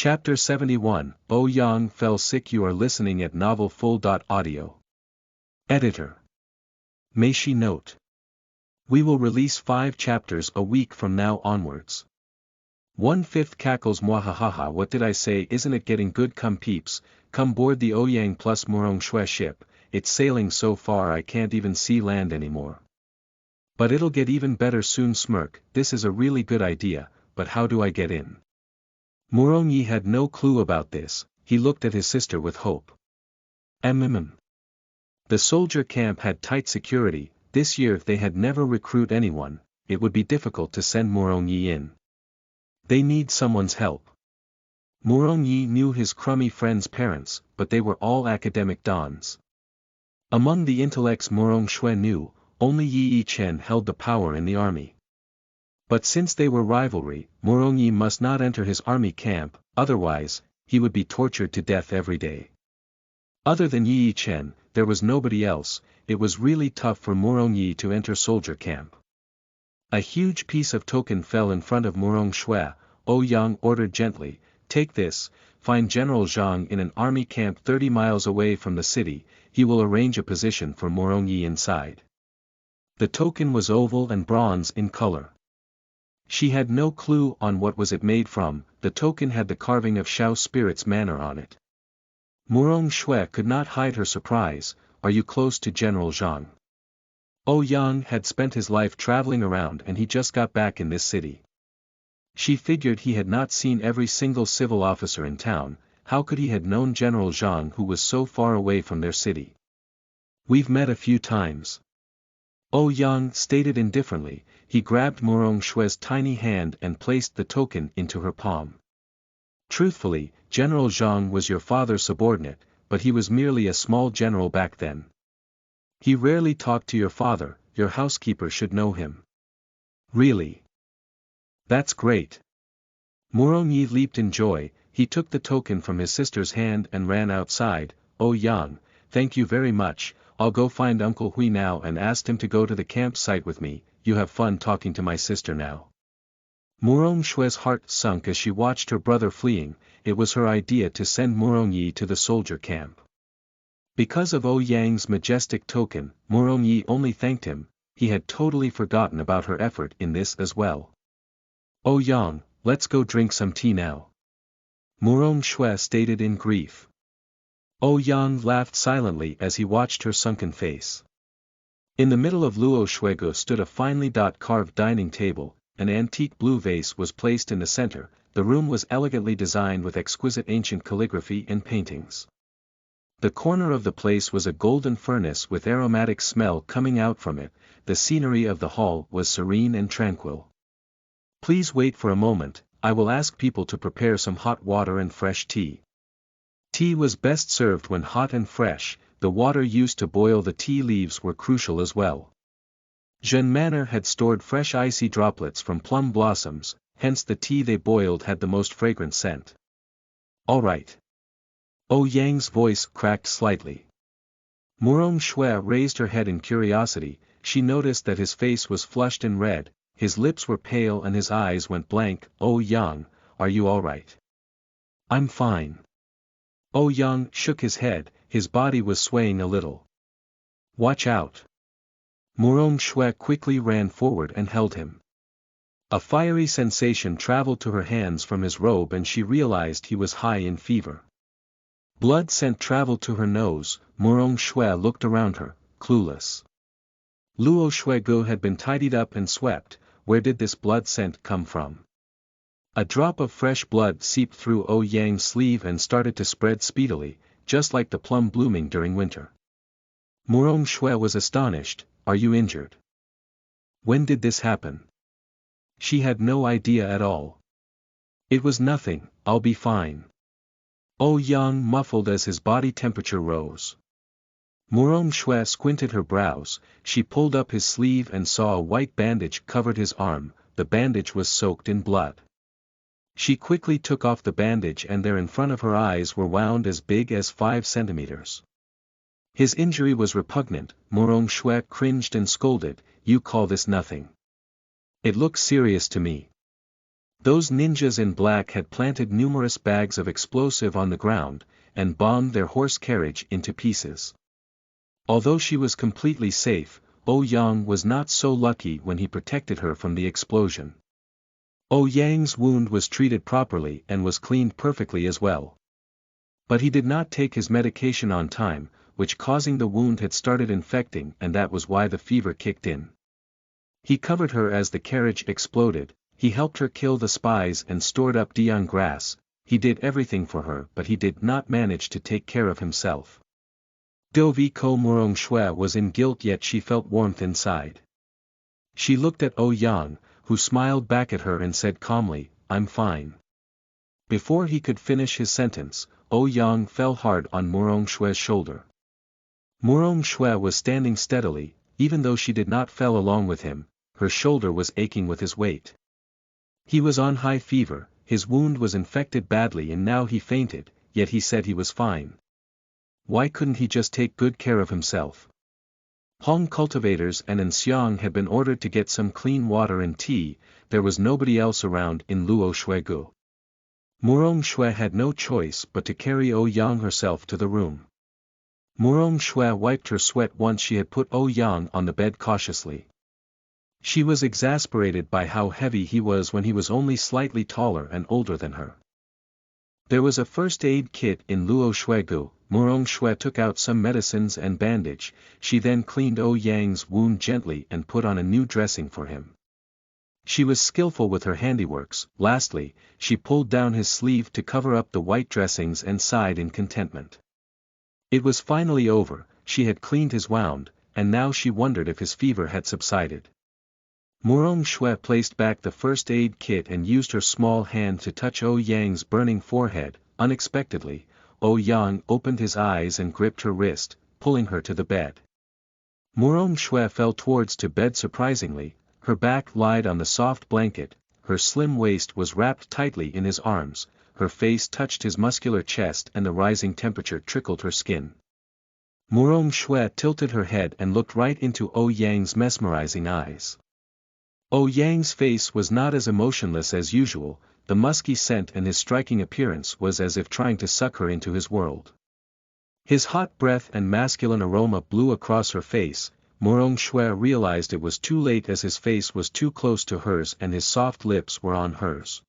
Chapter 71, Oh Yang fell sick. You are listening at Novel Full. Audio. Editor. May she note. We will release 5 chapters a week from now onwards. 1/5 cackles. Mwahahaha. What did I say? Isn't it getting good? Come peeps, come board the Ouyang plus Murong Shue ship. It's sailing so far I can't even see land anymore. But it'll get even better soon. Smirk. This is a really good idea, but how do I get in? Murong Yi had no clue about this. He looked at his sister with hope. The soldier camp had tight security. This year they had never recruit anyone. It would be difficult to send Murong Yi in. They need someone's help. Murong Yi knew his crummy friend's parents, but they were all academic dons. Among the intellects Murong Shue knew, only Yi Chen held the power in the army. But since they were rivalry, Murong Yi must not enter his army camp, otherwise, he would be tortured to death every day. Other than Yi Chen, there was nobody else. It was really tough for Murong Yi to enter soldier camp. A huge piece of token fell in front of Murong Shue. Oh Yang ordered gently, take this, find General Zhang in an army camp 30 miles away from the city, he will arrange a position for Murong Yi inside. The token was oval and bronze in color. She had no clue on what was it made from. The token had the carving of Shao Spirit's manor on it. Murong Shue could not hide her surprise. Are you close to General Zhang? Oh Yang had spent his life traveling around and he just got back in this city. She figured he had not seen every single civil officer in town. How could he have known General Zhang who was so far away from their city? We've met a few times. Oh Yang stated indifferently. He grabbed Murong Shue's tiny hand and placed the token into her palm. Truthfully, General Zhang was your father's subordinate, but he was merely a small general back then. He rarely talked to your father. Your housekeeper should know him. Really? That's great. Murong Yi leaped in joy. He took the token from his sister's hand and ran outside. Oh Yang, thank you very much. I'll go find Uncle Hui now and ask him to go to the campsite with me. You have fun talking to my sister now. Murong Shue's heart sunk as she watched her brother fleeing. It was her idea to send Murong Yi to the soldier camp. Because of Oh Yang's majestic token, Murong Yi only thanked him. He had totally forgotten about her effort in this as well. Oh Yang, let's go drink some tea now. Murong Shue stated in grief. Oh Yang laughed silently as he watched her sunken face. In the middle of Luo Shuego stood a finely carved dining table. An antique blue vase was placed in the center. The room was elegantly designed with exquisite ancient calligraphy and paintings. The corner of the place was a golden furnace with aromatic smell coming out from it. The scenery of the hall was serene and tranquil. Please wait for a moment, I will ask people to prepare some hot water and fresh tea. Tea was best served when hot and fresh. The water used to boil the tea leaves were crucial as well. Zhen Manor had stored fresh icy droplets from plum blossoms, hence the tea they boiled had the most fragrant scent. All right. Oh Yang's voice cracked slightly. Murong Shue raised her head in curiosity. She noticed that his face was flushed and red, his lips were pale and his eyes went blank. Oh Yang, are you all right? I'm fine. Oh Yang shook his head, his body was swaying a little. Watch out. Murong Shue quickly ran forward and held him. A fiery sensation traveled to her hands from his robe and she realized he was high in fever. Blood scent traveled to her nose. Murong Shue looked around her, clueless. Luo Shuego had been tidied up and swept. Where did this blood scent come from? A drop of fresh blood seeped through Oh Yang's sleeve and started to spread speedily, just like the plum blooming during winter. Murong Shue was astonished. Are you injured? When did this happen? She had no idea at all. It was nothing, I'll be fine. Oh Yang muffled as his body temperature rose. Murong Shue squinted her brows. She pulled up his sleeve and saw a white bandage covered his arm. The bandage was soaked in blood. She quickly took off the bandage and there in front of her eyes were wound as big as 5 centimeters. His injury was repugnant. Murong Shue cringed and scolded, you call this nothing? It looks serious to me. Those ninjas in black had planted numerous bags of explosive on the ground, and bombed their horse carriage into pieces. Although she was completely safe, Yang was not so lucky when he protected her from the explosion. Yang's wound was treated properly and was cleaned perfectly as well. But he did not take his medication on time, which causing the wound had started infecting, and that was why the fever kicked in. He covered her as the carriage exploded, he helped her kill the spies and stored up Dion grass, he did everything for her, but he did not manage to take care of himself. Dovi Ko Morong Shue was in guilt, yet she felt warmth inside. She looked at Yang, who smiled back at her and said calmly, "I'm fine." Before he could finish his sentence, Yang fell hard on Morong Shue's shoulder. Morong Shue was standing steadily, even though she did not fell along with him, her shoulder was aching with his weight. He was on high fever, his wound was infected badly and now he fainted, yet he said he was fine. Why couldn't he just take good care of himself? Hong cultivators and Xiang had been ordered to get some clean water and tea, there was nobody else around in Luo Shuegu. Morong Shue had no choice but to carry Yang herself to the room. Morong Shue wiped her sweat once she had put Yang on the bed cautiously. She was exasperated by how heavy he was when he was only slightly taller and older than her. There was a first aid kit in Luo Shuegu. Morong Shue took out some medicines and bandage, she then cleaned Yang's wound gently and put on a new dressing for him. She was skillful with her handiworks. Lastly, she pulled down his sleeve to cover up the white dressings and sighed in contentment. It was finally over, she had cleaned his wound, and now she wondered if his fever had subsided. Morong Shue placed back the first aid kit and used her small hand to touch Yang's burning forehead. Unexpectedly, Yang opened his eyes and gripped her wrist, pulling her to the bed. Morong Shue fell towards to bed surprisingly, her back lied on the soft blanket, her slim waist was wrapped tightly in his arms, her face touched his muscular chest and the rising temperature trickled her skin. Morong Shue tilted her head and looked right into Yang's mesmerizing eyes. Yang's face was not as emotionless as usual, the musky scent and his striking appearance was as if trying to suck her into his world. His hot breath and masculine aroma blew across her face. Morong Shue realized it was too late as his face was too close to hers and his soft lips were on hers.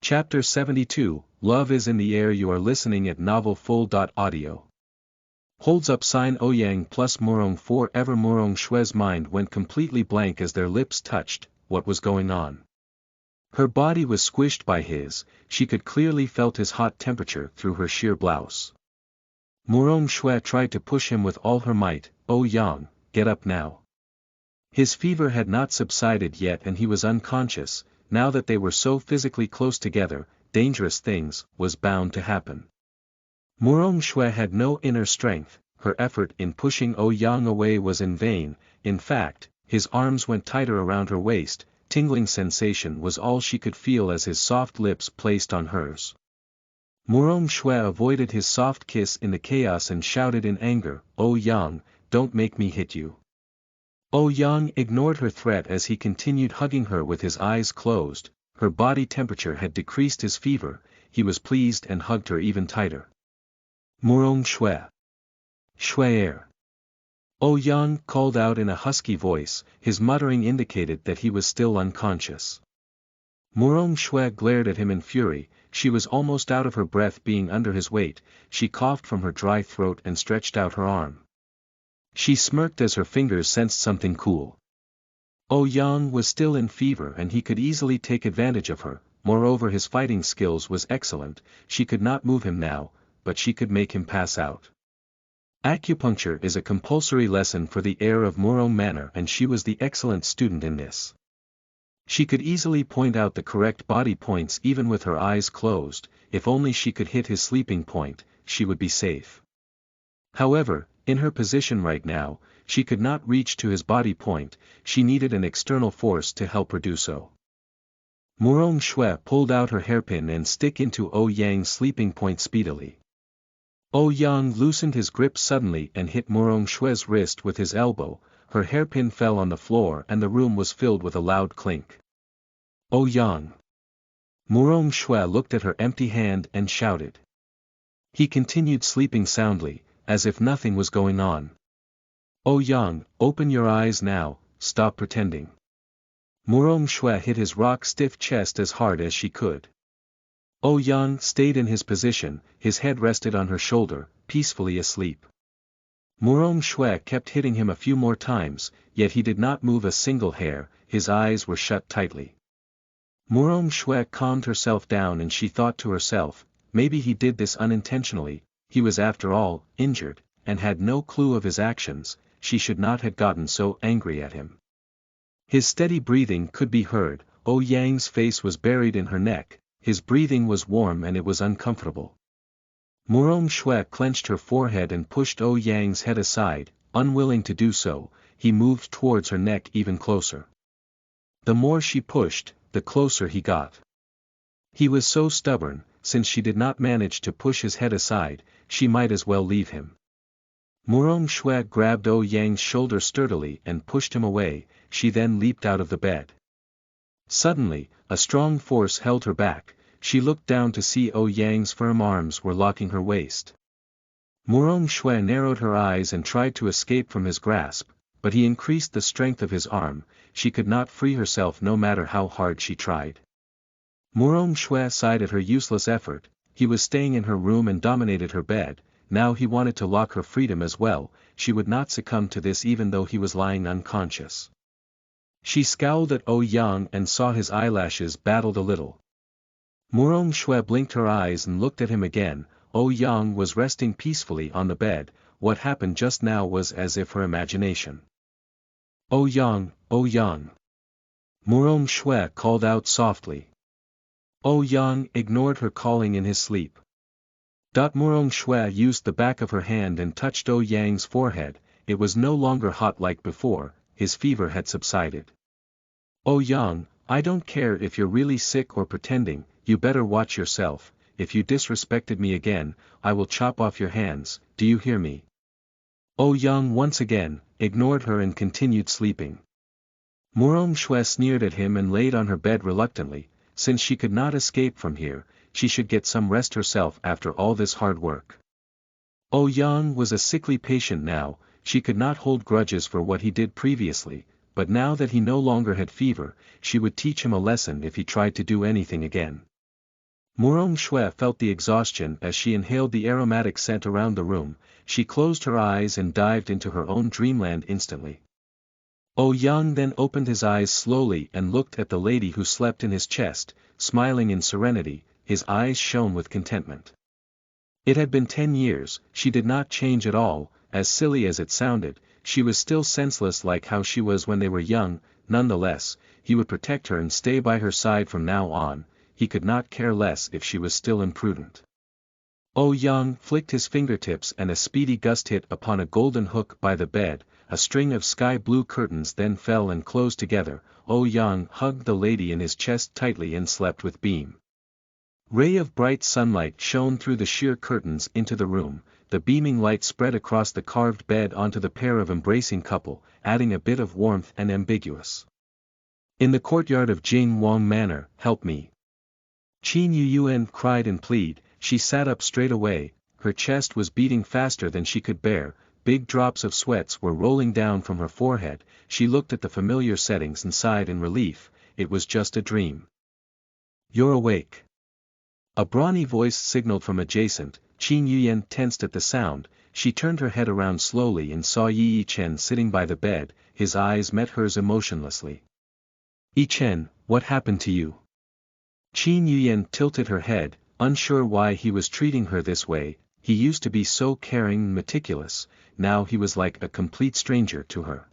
Chapter 72, Love is in the Air. You are listening at novelfull.audio. Holds up sign Yang plus Morong forever. Morong Shue's mind went completely blank as their lips touched. What was going on? Her body was squished by his, she could clearly felt his hot temperature through her sheer blouse. Morong Shue tried to push him with all her might. Yang, get up now. His fever had not subsided yet and he was unconscious. Now that they were so physically close together, dangerous things was bound to happen. Morong Shue had no inner strength, her effort in pushing Yang away was in vain. In fact, his arms went tighter around her waist, tingling sensation was all she could feel as his soft lips placed on hers. Morong Shue avoided his soft kiss in the chaos and shouted in anger, Yang, don't make me hit you. Yang ignored her threat as he continued hugging her with his eyes closed, her body temperature had decreased his fever, he was pleased and hugged her even tighter. Morong Shue. Shue'er. Yang called out in a husky voice, his muttering indicated that he was still unconscious. Morong Shue glared at him in fury, she was almost out of her breath being under his weight, she coughed from her dry throat and stretched out her arm. She smirked as her fingers sensed something cool. Yang was still in fever and he could easily take advantage of her, moreover his fighting skills was excellent, she could not move him now, but she could make him pass out. Acupuncture is a compulsory lesson for the heir of Morong Manor and she was the excellent student in this. She could easily point out the correct body points even with her eyes closed, if only she could hit his sleeping point, she would be safe. However, in her position right now, she could not reach to his body point, she needed an external force to help her do so. Morong Shue pulled out her hairpin and stick into Yang's sleeping point speedily. Yang loosened his grip suddenly and hit Morong Shue's wrist with his elbow, her hairpin fell on the floor and the room was filled with a loud clink. Yang. Murong Shue looked at her empty hand and shouted. He continued sleeping soundly, as if nothing was going on. Oh Yang, open your eyes now, stop pretending. Murong Shue hit his rock-stiff chest as hard as she could. Oh Yang stayed in his position, his head rested on her shoulder, peacefully asleep. Murong Shue kept hitting him a few more times, yet he did not move a single hair, his eyes were shut tightly. Murong Shue calmed herself down and she thought to herself, maybe he did this unintentionally, he was after all, injured, and had no clue of his actions, she should not have gotten so angry at him. His steady breathing could be heard, Oh Yang's face was buried in her neck, his breathing was warm and it was uncomfortable. Murong Shue clenched her forehead and pushed Oh Yang's head aside, unwilling to do so, he moved towards her neck even closer. The more she pushed, the closer he got. He was so stubborn, since she did not manage to push his head aside, she might as well leave him. Murong Shue grabbed Oh Yang's shoulder sturdily and pushed him away, she then leaped out of the bed. Suddenly, a strong force held her back, she looked down to see Oh Yang's firm arms were locking her waist. Murong Shue narrowed her eyes and tried to escape from his grasp, but he increased the strength of his arm, she could not free herself no matter how hard she tried. Murong Shue sighed at her useless effort, he was staying in her room and dominated her bed, now he wanted to lock her freedom as well, she would not succumb to this even though he was lying unconscious. She scowled at Oh Yang and saw his eyelashes battled a little. Murong Shue blinked her eyes and looked at him again, Oh Yang was resting peacefully on the bed, what happened just now was as if her imagination. Oh Yang, Oh Yang. Murong Shue called out softly. Oh Yang ignored her calling in his sleep. Murong Shue used the back of her hand and touched Oh Yang's forehead, it was no longer hot like before, his fever had subsided. Oh Yang, I don't care if you're really sick or pretending, you better watch yourself, if you disrespected me again, I will chop off your hands, do you hear me? Oh Yang once again, ignored her and continued sleeping. Murong Shue sneered at him and laid on her bed reluctantly, since she could not escape from here, she should get some rest herself after all this hard work. Oh Yang was a sickly patient now, she could not hold grudges for what he did previously, but now that he no longer had fever, she would teach him a lesson if he tried to do anything again. Murong Shue felt the exhaustion as she inhaled the aromatic scent around the room, she closed her eyes and dived into her own dreamland instantly. Oh Yang then opened his eyes slowly and looked at the lady who slept in his chest, smiling in serenity, his eyes shone with contentment. It had been 10 years, she did not change at all, as silly as it sounded, she was still senseless like how she was when they were young, nonetheless, he would protect her and stay by her side from now on, he could not care less if she was still imprudent. Oh Yang flicked his fingertips and a speedy gust hit upon a golden hook by the bed, a string of sky blue curtains then fell and closed together, Oh Yang hugged the lady in his chest tightly and slept with beam. Ray of bright sunlight shone through the sheer curtains into the room, the beaming light spread across the carved bed onto the pair of embracing couple, adding a bit of warmth and ambiguous. In the courtyard of Jing Wang Manor, help me. Qin Yuyuan cried in plead, she sat up straight away, her chest was beating faster than she could bear, big drops of sweats were rolling down from her forehead, she looked at the familiar settings and sighed in relief, it was just a dream. You're awake. A brawny voice signaled from adjacent, Qin Yuyan tensed at the sound, she turned her head around slowly and saw Yi Chen sitting by the bed, his eyes met hers emotionlessly. Yi Chen, what happened to you? Qin Yuyan tilted her head, unsure why he was treating her this way, he used to be so caring and meticulous, now he was like a complete stranger to her.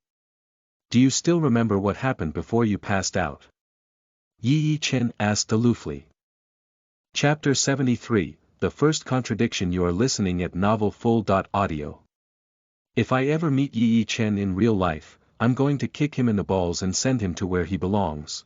Do you still remember what happened before you passed out? Yi Chen asked aloofly. Chapter 73, The First Contradiction. You are listening at novelfull.audio. If I ever meet Yi Chen in real life, I'm going to kick him in the balls and send him to where he belongs.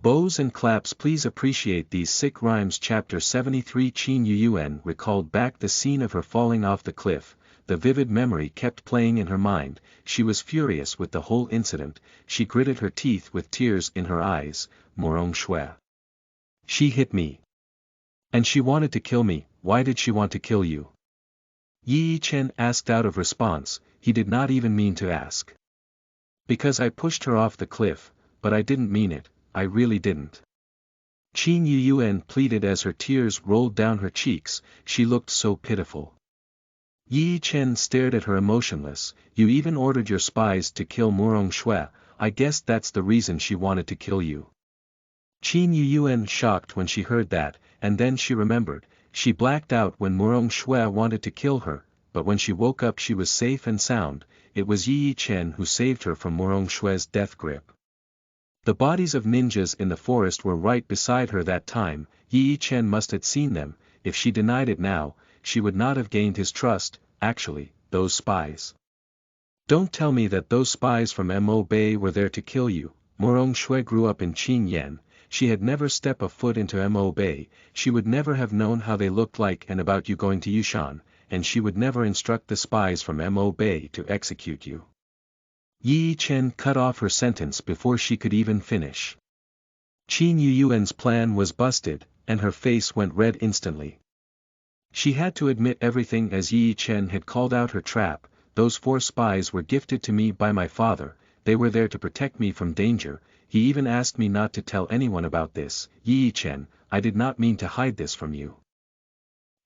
Bows and claps, please appreciate these sick rhymes. Chapter 73. Qin Yuyuan recalled back the scene of her falling off the cliff, the vivid memory kept playing in her mind, she was furious with the whole incident, she gritted her teeth with tears in her eyes, Murong Shue. She hit me. And she wanted to kill me. Why did she want to kill you? Yi Chen asked out of response. He did not even mean to ask. Because I pushed her off the cliff, but I didn't mean it, I really didn't. Qin Yuyuan pleaded as her tears rolled down her cheeks. She looked so pitiful. Yi Chen stared at her emotionless. You even ordered your spies to kill Murong Shui. I guess that's the reason she wanted to kill you. Qin Yuyuan shocked when she heard that, and then she remembered. She blacked out when Murong Shui wanted to kill her, but when she woke up she was safe and sound. It was Yi Chen who saved her from Murong Shui's death grip. The bodies of ninjas in the forest were right beside her that time. Yi Chen must have seen them. If she denied it now, she would not have gained his trust. Actually, those spies. Don't tell me that those spies from Mo Bay were there to kill you. Murong Shui grew up in Qinyan. She had never stepped a foot into Mo Bay. She would never have known how they looked like and about you going to Yushan, and she would never instruct the spies from Mo Bay to execute you. Yi Chen cut off her sentence before she could even finish. Qin Yuyuan's plan was busted, and her face went red instantly. She had to admit everything as Yi Chen had called out her trap. Those 4 spies were gifted to me by my father. They were there to protect me from danger. He even asked me not to tell anyone about this. Yi Chen, I did not mean to hide this from you.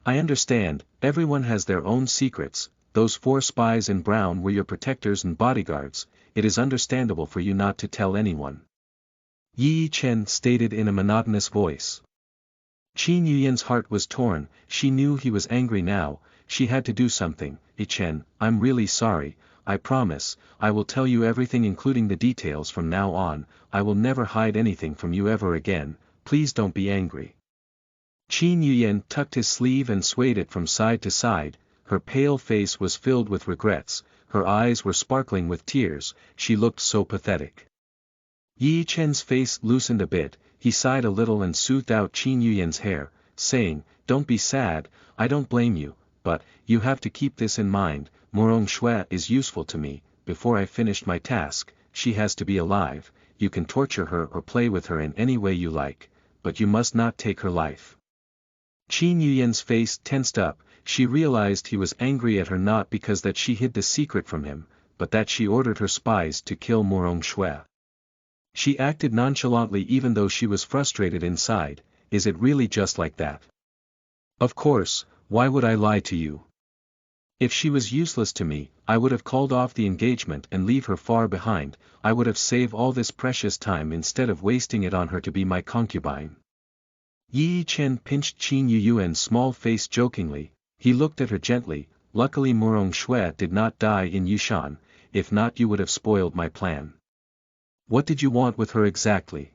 I understand, everyone has their own secrets. Those 4 spies in brown were your protectors and bodyguards. It is understandable for you not to tell anyone. Yi Chen stated in a monotonous voice. Qin Yuyan's heart was torn. She knew he was angry now. She had to do something. Yi Chen, I'm really sorry. I promise, I will tell you everything including the details from now on. I will never hide anything from you ever again. Please don't be angry. Qin Yuyan tucked his sleeve and swayed it from side to side. Her pale face was filled with regrets. Her eyes were sparkling with tears. She looked so pathetic. Yi Chen's face loosened a bit. He sighed a little and soothed out Qin Yuyan's hair, saying, Don't be sad, I don't blame you, but, you have to keep this in mind, Murong Shui is useful to me. Before I finished my task, she has to be alive. You can torture her or play with her in any way you like, but you must not take her life. Qin Yuyan's face tensed up. She realized he was angry at her not because that she hid the secret from him, but that she ordered her spies to kill Murong Shui. She acted nonchalantly even though she was frustrated inside. Is it really just like that? Of course, why would I lie to you? If she was useless to me, I would have called off the engagement and leave her far behind. I would have saved all this precious time instead of wasting it on her to be my concubine. Yi Chen pinched Qin Yuyuan's small face jokingly. He looked at her gently. Luckily Murong Shui did not die in Yushan, if not you would have spoiled my plan. What did you want with her exactly?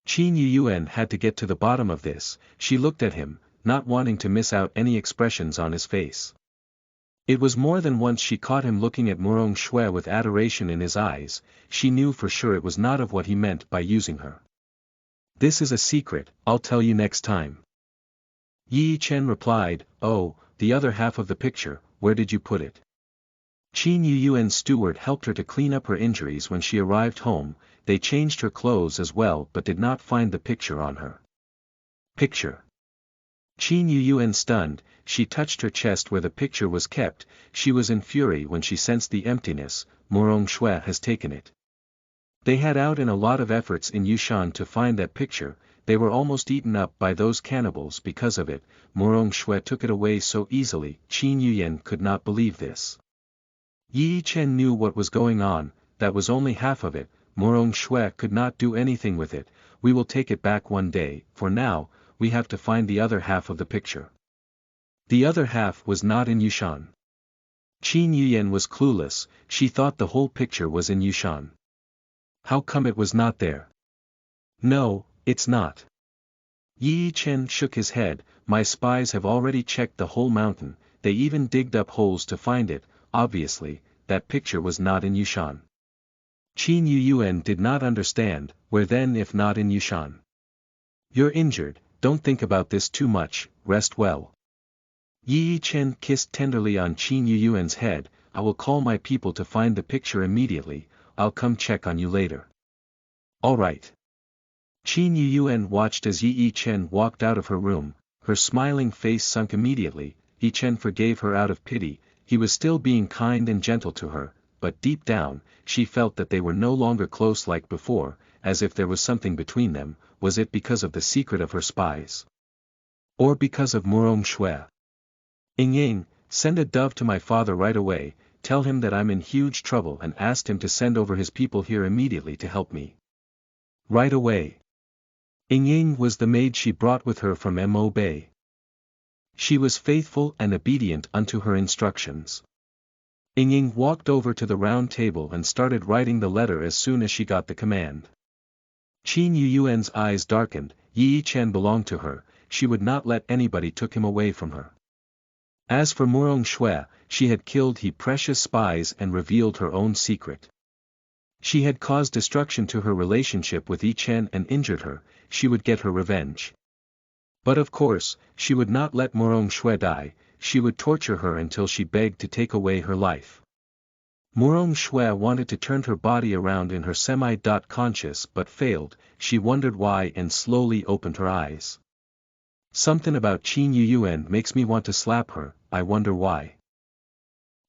Qin Yuyuan had to get to the bottom of this. She looked at him, not wanting to miss out any expressions on his face. It was more than once she caught him looking at Murong Shui with adoration in his eyes. She knew for sure it was not of what he meant by using her. This is a secret, I'll tell you next time. Yi Chen replied, Oh, the other half of the picture, where did you put it? Qin Yuyuan's steward helped her to clean up her injuries when she arrived home. They changed her clothes as well but did not find the picture on her. Picture. Qin Yuyuan stunned. She touched her chest where the picture was kept. She was in fury when she sensed the emptiness. Murong Shui has taken it. They had out in a lot of efforts in Yushan to find that picture. They were almost eaten up by those cannibals because of it. Murong Shui took it away so easily. Qin Yuyan could not believe this. Yi Chen knew what was going on. That was only half of it. Murong Shui could not do anything with it. We will take it back one day. For now, we have to find the other half of the picture. The other half was not in Yushan. Qin Yuyan was clueless. She thought the whole picture was in Yushan. How come it was not there? No, it's not. Yi Chen shook his head. My spies have already checked the whole mountain. They even digged up holes to find it. Obviously, that picture was not in Yushan. Qin Yuyuan did not understand. Where then if not in Yushan? You're injured, don't think about this too much, rest well. Yi Chen kissed tenderly on Qin Yuyuan's head. I will call my people to find the picture immediately. I'll come check on you later. All right. Qin Yuyuan watched as Yi Chen walked out of her room, her smiling face sunk immediately. Yi Chen forgave her out of pity. He was still being kind and gentle to her, but deep down, she felt that they were no longer close like before, as if there was something between them. Was it because of the secret of her spies? Or because of Murong Shui? Ying, send a dove to my father right away, tell him that I'm in huge trouble and ask him to send over his people here immediately to help me. Right away. Ying was the maid she brought with her from Mo Bay. She was faithful and obedient unto her instructions. Ying walked over to the round table and started writing the letter as soon as she got the command. Qin Yuyuan's eyes darkened. Yi Chen belonged to her, she would not let anybody took him away from her. As for Murong Shui, she had killed he precious spies and revealed her own secret. She had caused destruction to her relationship with Yi Chen and injured her. She would get her revenge. But of course, she would not let Murong Shui die, she would torture her until she begged to take away her life. Murong Shui wanted to turn her body around in her semi-conscious but failed. She wondered why and slowly opened her eyes. Something about Qin Yuyuan makes me want to slap her, I wonder why.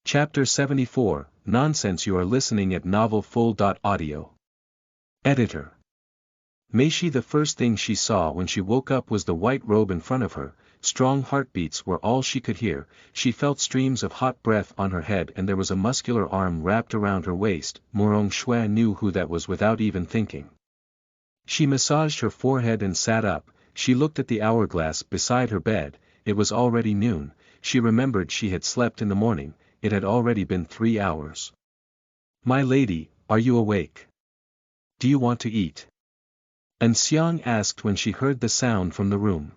Chapter 74, Nonsense. You are listening at novelfull.audio. Editor. Meishi. The first thing she saw when she woke up was the white robe in front of her. Strong heartbeats were all she could hear. She felt streams of hot breath on her head and there was a muscular arm wrapped around her waist. Murong Shui knew who that was without even thinking. She massaged her forehead and sat up. She looked at the hourglass beside her bed. It was already noon. She remembered she had slept in the morning. It had already been 3 hours. My lady, are you awake? Do you want to eat? An Xiang asked when she heard the sound from the room.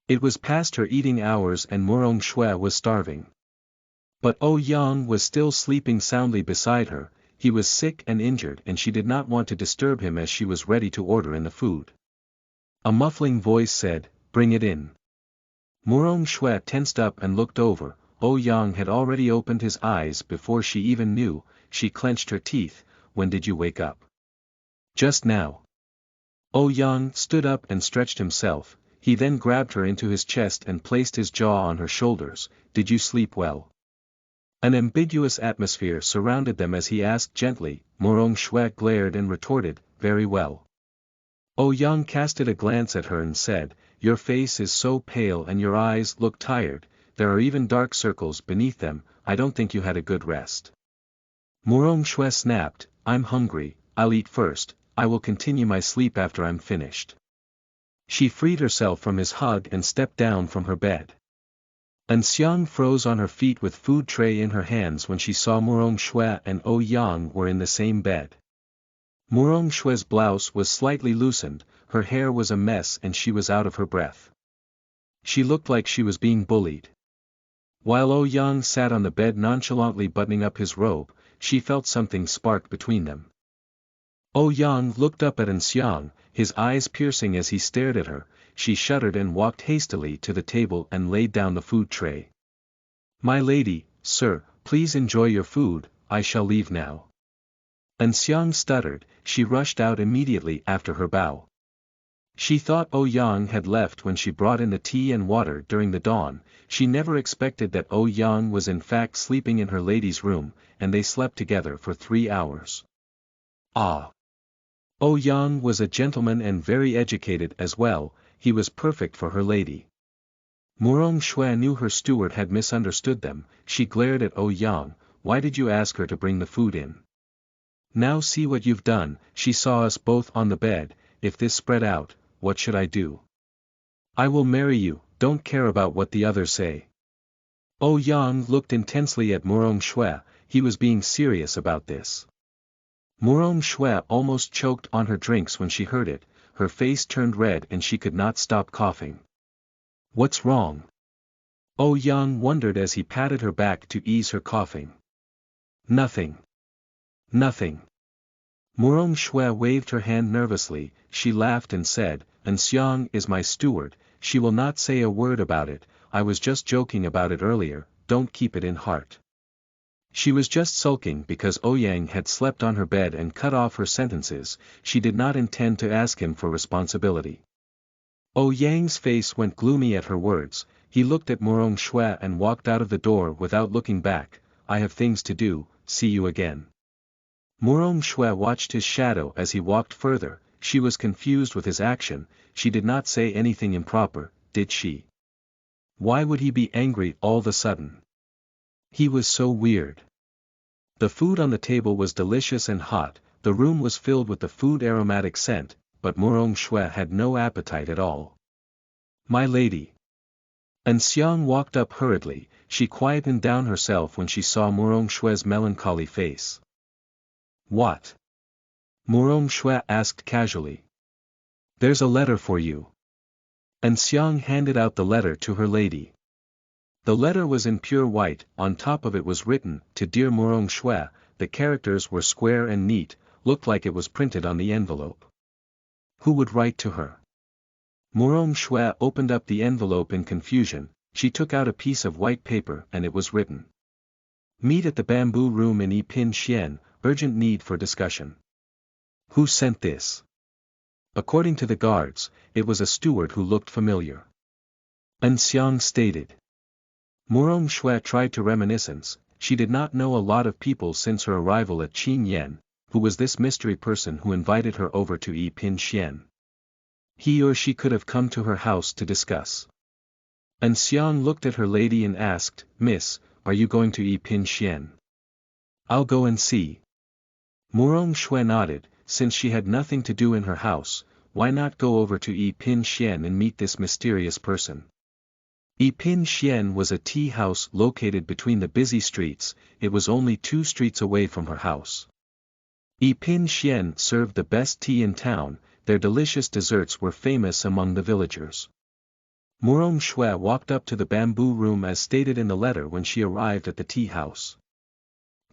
It was past her eating hours and Murong Shui was starving. But Yang was still sleeping soundly beside her. He was sick and injured and she did not want to disturb him as she was ready to order in the food. A muffling voice said, bring it in. Murong Shui tensed up and looked over. Yang had already opened his eyes before she even knew. She clenched her teeth. When did you wake up? Just now. Yang stood up and stretched himself. He then grabbed her into his chest and placed his jaw on her shoulders. Did you sleep well? An ambiguous atmosphere surrounded them as he asked gently. Murong Shui glared and retorted, very well. Yang casted a glance at her and said, your face is so pale and your eyes look tired, there are even dark circles beneath them, I don't think you had a good rest. Murong Shui snapped, I'm hungry, I'll eat first, I will continue my sleep after I'm finished. She freed herself from his hug and stepped down from her bed. An Xiang froze on her feet with food tray in her hands when she saw Murong Shui and Yang were in the same bed. Murong Shui's blouse was slightly loosened, her hair was a mess and she was out of her breath. She looked like she was being bullied. While Yang sat on the bed nonchalantly buttoning up his robe, she felt something spark between them. Yang looked up at An Xiang, his eyes piercing as he stared at her. She shuddered and walked hastily to the table and laid down the food tray. My lady, sir, please enjoy your food, I shall leave now. An Xiang stuttered, she rushed out immediately after her bow. She thought Yang had left when she brought in the tea and water during the dawn. She never expected that Yang was in fact sleeping in her lady's room, and they slept together for 3 hours. Yang was a gentleman and very educated as well, he was perfect for her lady. Murong Shui knew her steward had misunderstood them. She glared at Yang, why did you ask her to bring the food in? Now see what you've done. She saw us both on the bed. If this spread out, what should I do? I will marry you, don't care about what the others say. Yang looked intensely at Murong Shui, he was being serious about this. Murong Shui almost choked on her drinks when she heard it, her face turned red and she could not stop coughing. What's wrong? Yang wondered as he patted her back to ease her coughing. Nothing. Nothing. Murong Shui waved her hand nervously. She laughed and said, An Xiang is my steward, she will not say a word about it, I was just joking about it earlier, don't keep it in heart. She was just sulking because Ouyang had slept on her bed and cut off her sentences. She did not intend to ask him for responsibility. Ouyang's face went gloomy at her words. He looked at Morong Shui and walked out of the door without looking back. I have things to do, see you again. Morong Shui watched his shadow as he walked further. She was confused with his action. She did not say anything improper, did she? Why would he be angry all of a sudden? He was so weird. The food on the table was delicious and hot, the room was filled with the food aromatic scent, but Morong Shui had no appetite at all. My lady. An Xiang walked up hurriedly. She quietened down herself when she saw Morong Shui's melancholy face. What? Morong Shui asked casually. There's a letter for you. An Xiang handed out the letter to her lady. The letter was in pure white, on top of it was written, to dear Morong Shui, the characters were square and neat, looked like it was printed on the envelope. Who would write to her? Morong Shui opened up the envelope in confusion. She took out a piece of white paper and it was written. Meet at the bamboo room in Yipin Xian, urgent need for discussion. Who sent this? According to the guards, it was a steward who looked familiar. An Xiang stated. Morong Shui tried to reminiscence. She did not know a lot of people since her arrival at Qin Yan. Who was this mystery person who invited her over to Yipin Xian? He or she could have come to her house to discuss. An Xiang looked at her lady and asked, Miss, are you going to Yipin Xian? I'll go and see. Morong Shui nodded. Since she had nothing to do in her house, why not go over to Yipin Xian and meet this mysterious person? Yipin Xian was a tea house located between the busy streets. It was only 2 streets away from her house. Yipin Xian served the best tea in town. Their delicious desserts were famous among the villagers. Morong Shui walked up to the bamboo room as stated in the letter when she arrived at the tea house.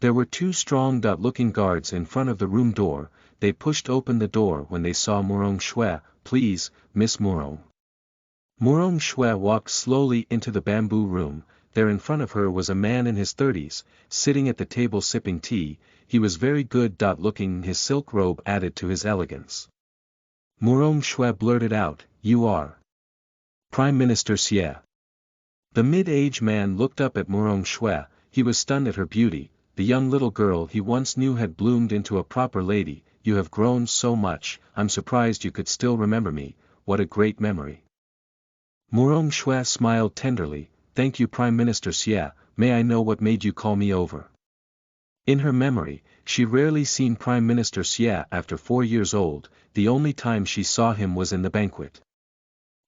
There were 2 strong-looking guards in front of the room door. They pushed open the door when they saw Morong Shui. Please, Miss Morong. Morong Shui walked slowly into the bamboo room. There in front of her was a man in his 30s, sitting at the table sipping tea. He was very good-looking, his silk robe added to his elegance. Morong Shui blurted out, You are Prime Minister Xie. The mid-aged man looked up at Morong Shui. He was stunned at her beauty. The young little girl he once knew had bloomed into a proper lady. You have grown so much, I'm surprised you could still remember me. What a great memory. Morong Shui smiled tenderly. Thank you Prime Minister Xie, may I know what made you call me over? In her memory, she rarely seen Prime Minister Xie after 4 years old. The only time she saw him was in the banquet.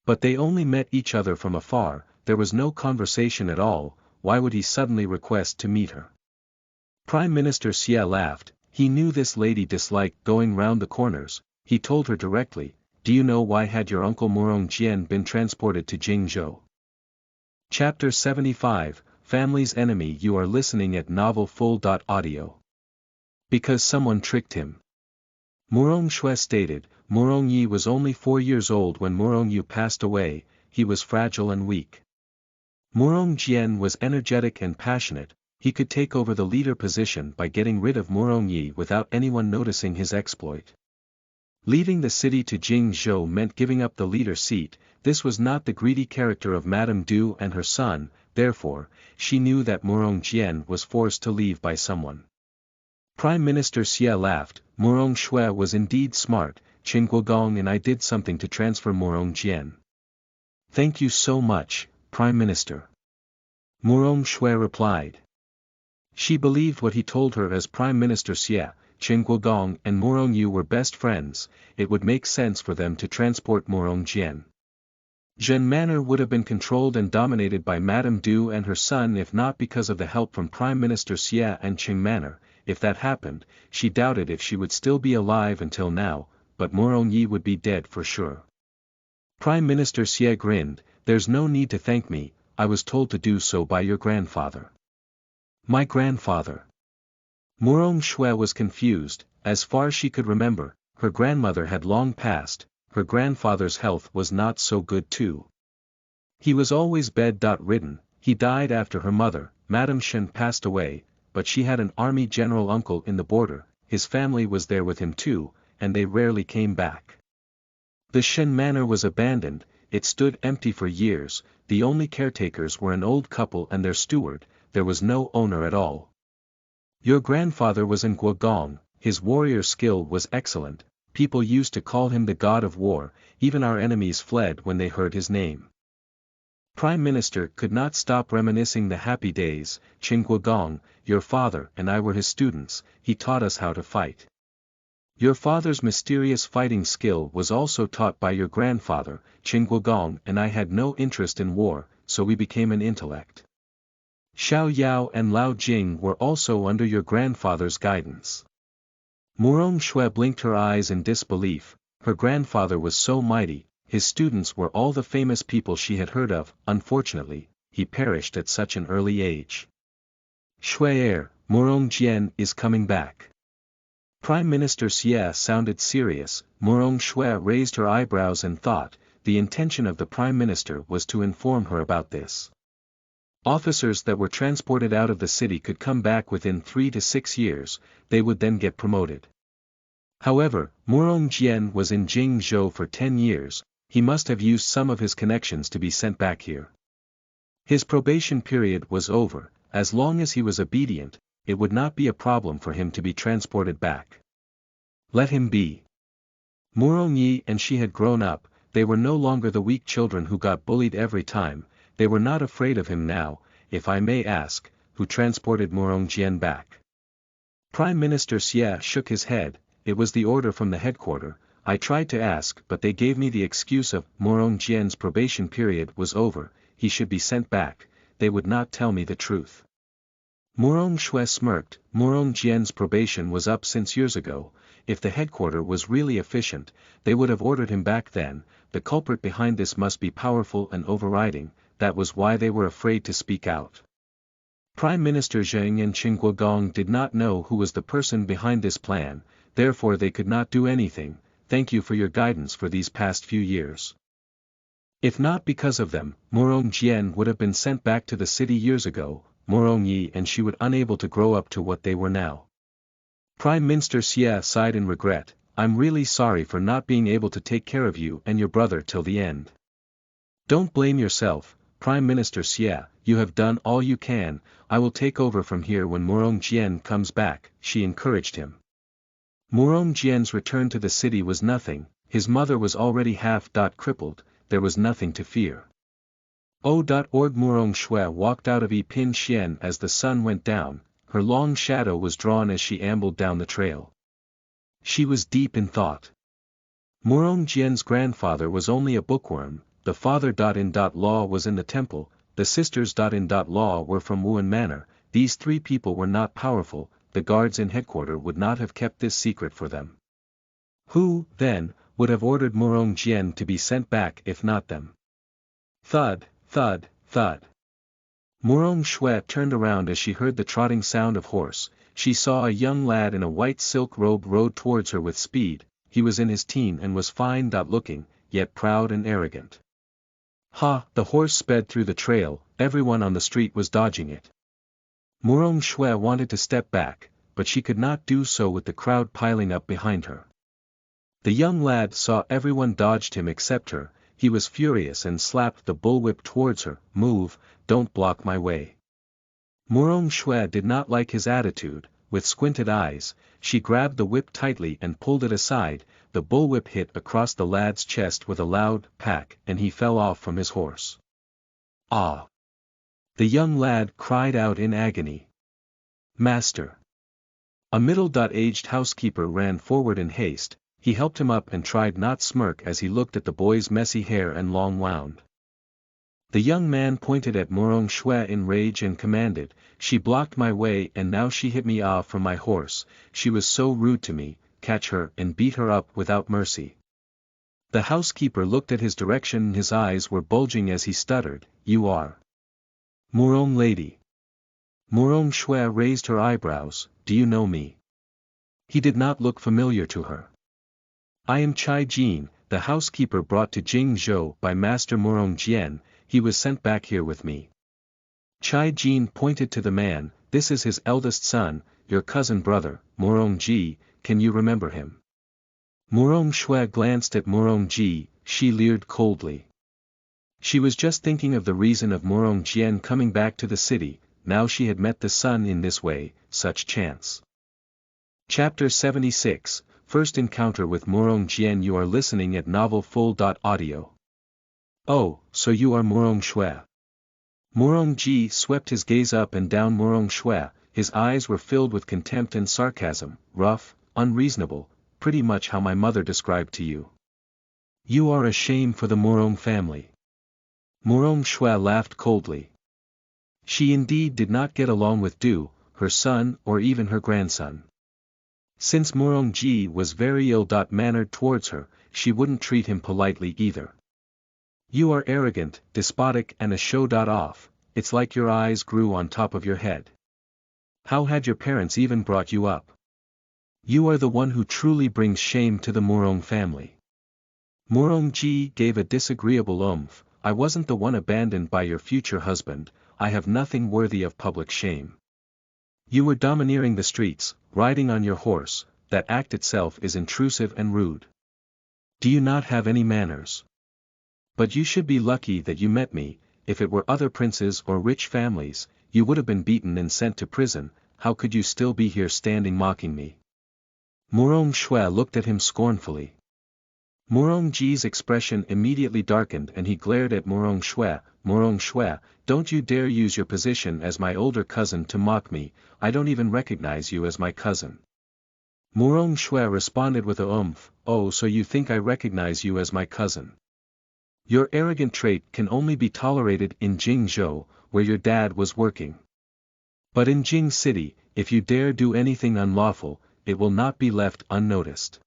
But they only met each other from afar, there was no conversation at all. Why would he suddenly request to meet her? Prime Minister Xie laughed. He knew this lady disliked going round the corners. He told her directly, Do you know why had your uncle Morong Jian been transported to Jingzhou? Chapter 75, Family's Enemy. You are listening at Novel Full.audio. Because someone tricked him. Morong Shui stated, Morong Yi was only 4 years old when Morong Yu passed away. He was fragile and weak. Morong Jian was energetic and passionate. He could take over the leader position by getting rid of Morong Yi without anyone noticing his exploit. Leaving the city to Jingzhou meant giving up the leader seat. This was not the greedy character of Madame Du and her son, therefore, she knew that Morong Jian was forced to leave by someone. Prime Minister Xie laughed. Morong Shui was indeed smart. Qin Guogong and I did something to transfer Morong Jian. Thank you so much, Prime Minister. Morong Shui replied. She believed what he told her as Prime Minister Xie. Qin Guogong and Morong Yu were best friends. It would make sense for them to transport Morong Jian. Zhen Manor would have been controlled and dominated by Madame Du and her son if not because of the help from Prime Minister Xie and Qing Manor. If that happened, she doubted if she would still be alive until now, but Morong Yi would be dead for sure. Prime Minister Xie grinned. There's no need to thank me, I was told to do so by your grandfather. My grandfather. Morong Shui was confused. As far as she could remember, her grandmother had long passed. Her grandfather's health was not so good too. He was always bed-ridden. He died after her mother, Madame Shen, passed away, but she had an army general uncle in the border, his family was there with him too, and they rarely came back. The Shen manor was abandoned, it stood empty for years, the only caretakers were an old couple and their steward, there was no owner at all. Your grandfather was in Guogong, his warrior skill was excellent, people used to call him the god of war, even our enemies fled when they heard his name. Prime Minister could not stop reminiscing the happy days. Qin Guogong, your father and I were his students, he taught us how to fight. Your father's mysterious fighting skill was also taught by your grandfather, Qin Guogong, and I had no interest in war, so we became an intellect. Xiao Yao and Lao Jing were also under your grandfather's guidance. Murong Shui blinked her eyes in disbelief, her grandfather was so mighty, his students were all the famous people she had heard of, unfortunately, he perished at such an early age. Shui Murong Jian is coming back. Prime Minister Xie sounded serious, Murong Shui raised her eyebrows and thought, the intention of the Prime Minister was to inform her about this. Officers that were transported out of the city could come back within 3 to 6 years, they would then get promoted. However, Murong Jian was in Jingzhou for 10 years, he must have used some of his connections to be sent back here. His probation period was over, as long as he was obedient, it would not be a problem for him to be transported back. Let him be. Murong Yi and she had grown up, they were no longer the weak children who got bullied every time, they were not afraid of him now, if I may ask, who transported Murong Jian back. Prime Minister Xie shook his head, it was the order from the headquarters. I tried to ask but they gave me the excuse of Murong Jian's probation period was over, he should be sent back, they would not tell me the truth. Murong Shui smirked, Murong Jian's probation was up since years ago, if the headquarters was really efficient, they would have ordered him back then, the culprit behind this must be powerful and overriding, that was why they were afraid to speak out. Prime Minister Zheng and Qin Guogong did not know who was the person behind this plan, therefore they could not do anything. Thank you for your guidance for these past few years. If not because of them, Murong Jian would have been sent back to the city years ago, Murong Yi and she would unable to grow up to what they were now. Prime Minister Xie sighed in regret, I'm really sorry for not being able to take care of you and your brother till the end. Don't blame yourself, Prime Minister Xie, you have done all you can, I will take over from here when Murong Jian comes back, she encouraged him. Murong Jian's return to the city was nothing, his mother was already half crippled, there was nothing to fear. Murong Shui walked out of Yipin Xian as the sun went down, her long shadow was drawn as she ambled down the trail. She was deep in thought. Murong Jian's grandfather was only a bookworm, the father-in-law was in the temple, the sisters-in-law were from Wuan Manor, these 3 people were not powerful, the guards in headquarters would not have kept this secret for them. Who, then, would have ordered Murong Jian to be sent back if not them? Thud, thud, thud. Murong Shui turned around as she heard the trotting sound of horse, she saw a young lad in a white silk robe rode towards her with speed, he was in his teen and was fine-looking, yet proud and arrogant. Ha! The horse sped through the trail, everyone on the street was dodging it. Murong Shui wanted to step back, but she could not do so with the crowd piling up behind her. The young lad saw everyone dodged him except her, he was furious and slapped the bullwhip towards her, move, don't block my way. Murong Shui did not like his attitude, with squinted eyes, she grabbed the whip tightly and pulled it aside, the bullwhip hit across the lad's chest with a loud pack and he fell off from his horse. Ah! The young lad cried out in agony. Master! A middle-aged housekeeper ran forward in haste, he helped him up and tried not smirk as he looked at the boy's messy hair and long wound. The young man pointed at Murong Shui in rage and commanded, she blocked my way and now she hit me off from my horse, she was so rude to me, catch her and beat her up without mercy. The housekeeper looked at his direction and his eyes were bulging as he stuttered, you are Murong Lady. Murong Shui raised her eyebrows, do you know me? He did not look familiar to her. I am Chai Jin, the housekeeper brought to Jingzhou by Master Murong Jian, he was sent back here with me. Chai Jin pointed to the man, this is his eldest son, your cousin brother, Morong Ji, can you remember him? Morong Shue glanced at Morong Ji, she leered coldly. She was just thinking of the reason of Morong Jian coming back to the city, now she had met the son in this way, such chance. Chapter 76, First Encounter with Morong Jian. You are listening at novelfull.audio. Oh, so you are Morong Shue. Morong Ji swept his gaze up and down Morong Shue, his eyes were filled with contempt and sarcasm, rough, unreasonable, pretty much how my mother described to you. You are a shame for the Morong family. Morong Shue laughed coldly. She indeed did not get along with Du, her son or even her grandson. Since Morong Ji was very ill-mannered towards her, she wouldn't treat him politely either. You are arrogant, despotic and a show-off, it's like your eyes grew on top of your head. How had your parents even brought you up? You are the one who truly brings shame to the Morong family. Morong Ji gave a disagreeable oomph. I wasn't the one abandoned by your future husband, I have nothing worthy of public shame. You were domineering the streets, riding on your horse, that act itself is intrusive and rude. Do you not have any manners? But you should be lucky that you met me, if it were other princes or rich families, you would have been beaten and sent to prison, how could you still be here standing mocking me? Morong Shue looked at him scornfully. Morong Ji's expression immediately darkened and he glared at Morong Shue. Morong Shue, don't you dare use your position as my older cousin to mock me, I don't even recognize you as my cousin. Morong Shue responded with a oomph, oh, so you think I recognize you as my cousin. Your arrogant trait can only be tolerated in Jingzhou, where your dad was working. But in Jing City, if you dare do anything unlawful, it will not be left unnoticed.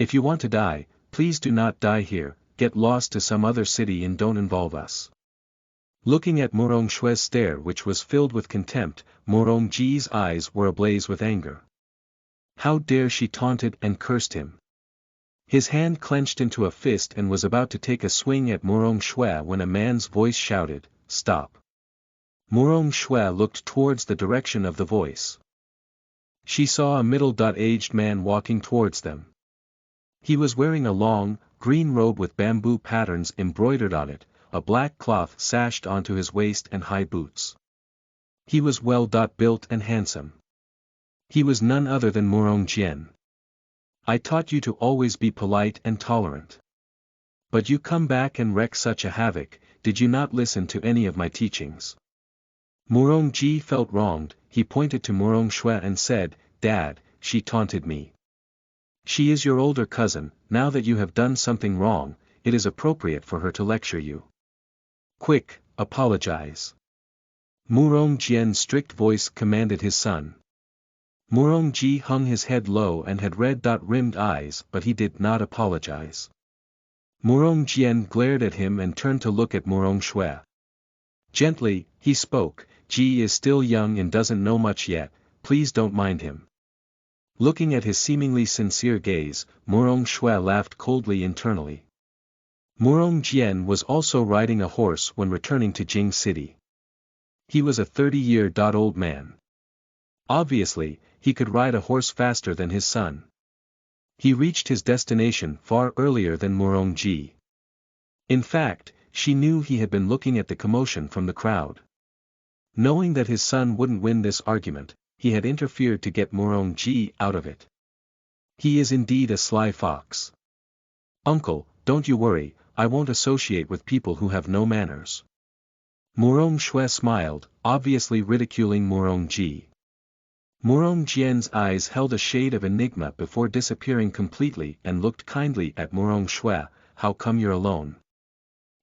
If you want to die, please do not die here, get lost to some other city and don't involve us. Looking at Morong Shue's stare which was filled with contempt, Morong Ji's eyes were ablaze with anger. How dare she taunted and cursed him. His hand clenched into a fist and was about to take a swing at Morong Shue when a man's voice shouted, stop. Morong Shue looked towards the direction of the voice. She saw a middle-aged man walking towards them. He was wearing a long, green robe with bamboo patterns embroidered on it, a black cloth sashed onto his waist and high boots. He was well-built and handsome. He was none other than Morong Jian. I taught you to always be polite and tolerant. But you come back and wreak such a havoc, did you not listen to any of my teachings? Morong Ji felt wronged, he pointed to Morong Shue and said, Dad, she taunted me. She is your older cousin, now that you have done something wrong, it is appropriate for her to lecture you. Quick, apologize. Morong Jian's strict voice commanded his son. Morong Ji hung his head low and had red-rimmed eyes but he did not apologize. Morong Jian glared at him and turned to look at Morong Shue. Gently, he spoke, Ji is still young and doesn't know much yet, please don't mind him. Looking at his seemingly sincere gaze, Morong Shue laughed coldly internally. Morong Jian was also riding a horse when returning to Jing City. He was a 30-year-old man. Obviously, he could ride a horse faster than his son. He reached his destination far earlier than Morong Ji. In fact, she knew he had been looking at the commotion from the crowd. Knowing that his son wouldn't win this argument, he had interfered to get Morong Ji out of it. He is indeed a sly fox. Uncle, don't you worry, I won't associate with people who have no manners. Morong Shue smiled, obviously ridiculing Morong Ji. Morong Jian's eyes held a shade of enigma before disappearing completely and looked kindly at Morong Shue, how come you're alone?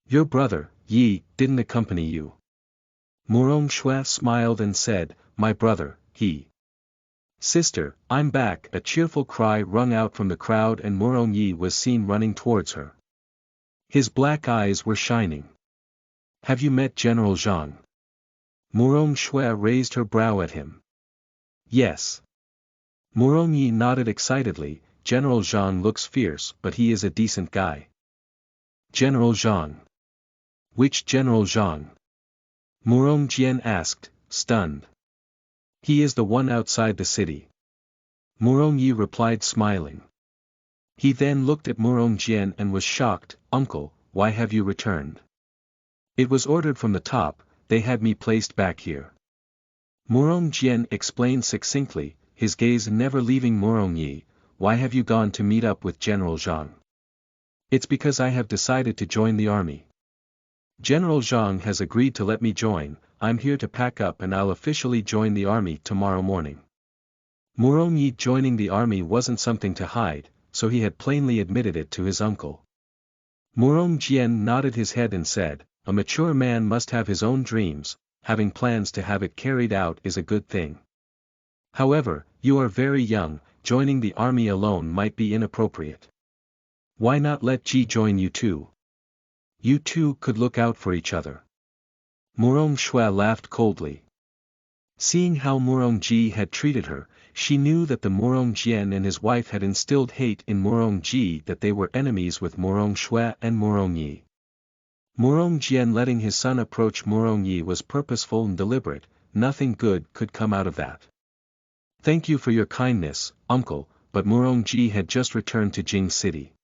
Your brother, Yi, didn't accompany you. Morong Shue smiled and said, my brother, he. Sister, I'm back. A cheerful cry rung out from the crowd and Morong Yi was seen running towards her. His black eyes were shining. Have you met General Zhang? Morong Shue raised her brow at him. Yes. Morong Yi nodded excitedly, General Zhang looks fierce but he is a decent guy. General Zhang. Which General Zhang? Morong Jian asked, stunned. He is the one outside the city. Morongyi replied smiling. He then looked at Morongjian and was shocked. Uncle, why have you returned? It was ordered from the top, they had me placed back here. Morongjian explained succinctly, his gaze never leaving Morongyi. Why have you gone to meet up with General Zhang? It's because I have decided to join the army. General Zhang has agreed to let me join. I'm here to pack up and I'll officially join the army tomorrow morning. Morongyi joining the army wasn't something to hide, so he had plainly admitted it to his uncle. Morongjian nodded his head and said, a mature man must have his own dreams, having plans to have it carried out is a good thing. However, you are very young, joining the army alone might be inappropriate. Why not let Ji join you too? You two could look out for each other. Morong Shua laughed coldly. Seeing how Morong Ji had treated her, she knew that the Morong Jian and his wife had instilled hate in Morong Ji, that they were enemies with Morong Shua and Morong Yi. Morong Jian letting his son approach Morong Yi was purposeful and deliberate, nothing good could come out of that. Thank you for your kindness, uncle, but Morong Ji had just returned to Jing City.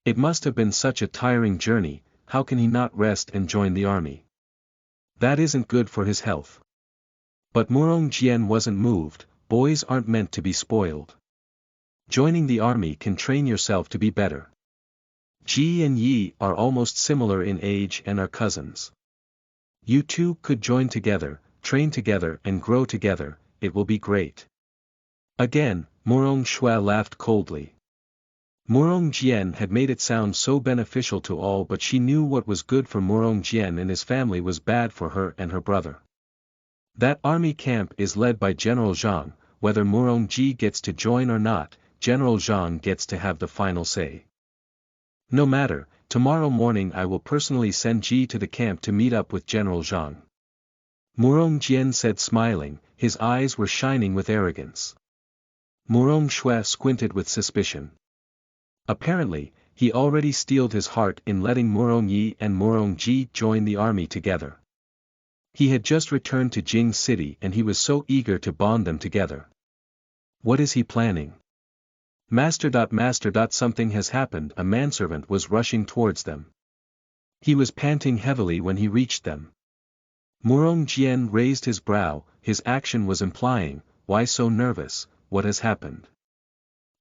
It must have been such a tiring journey, how can he not rest and join the army? That isn't good for his health. But Morong Jian wasn't moved, boys aren't meant to be spoiled. Joining the army can train yourself to be better. Ji and Yi are almost similar in age and are cousins. You two could join together, train together and grow together, it will be great. Again, Morong Shua laughed coldly. Morong Jian had made it sound so beneficial to all, but she knew what was good for Morong Jian and his family was bad for her and her brother. That army camp is led by General Zhang, whether Morong Ji gets to join or not, General Zhang gets to have the final say. No matter, tomorrow morning I will personally send Ji to the camp to meet up with General Zhang. Morong Jian said smiling, his eyes were shining with arrogance. Morong Shua squinted with suspicion. Apparently, he already steeled his heart in letting Morong Yi and Morong Ji join the army together. He had just returned to Jing City and he was so eager to bond them together. What is he planning? Master. Something has happened. A manservant was rushing towards them. He was panting heavily when he reached them. Morong Jian raised his brow, his action was implying, why so nervous, what has happened?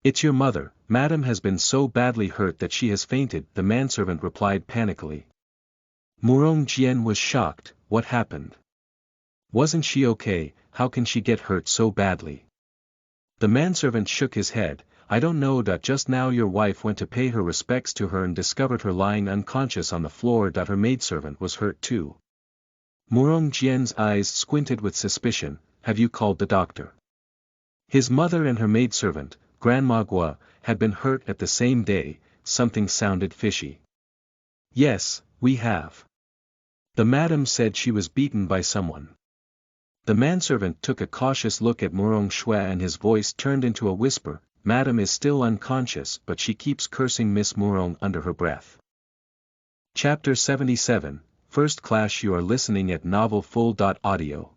It's your mother, madam has been so badly hurt that she has fainted, the manservant replied panically. Morong Jian was shocked, what happened? Wasn't she okay, how can she get hurt so badly? The manservant shook his head, I don't know. Just now your wife went to pay her respects to her and discovered her lying unconscious on the floor. Her maidservant was hurt too. Morong Jian's eyes squinted with suspicion, have you called the doctor? His mother and her maidservant, Grandma Gua, had been hurt at the same day, something sounded fishy. Yes, we have. The madam said she was beaten by someone. The manservant took a cautious look at Morong Shua and his voice turned into a whisper, Madam is still unconscious but she keeps cursing Miss Morong under her breath. Chapter 77, First Clash. You are listening at Novel Full. Audio.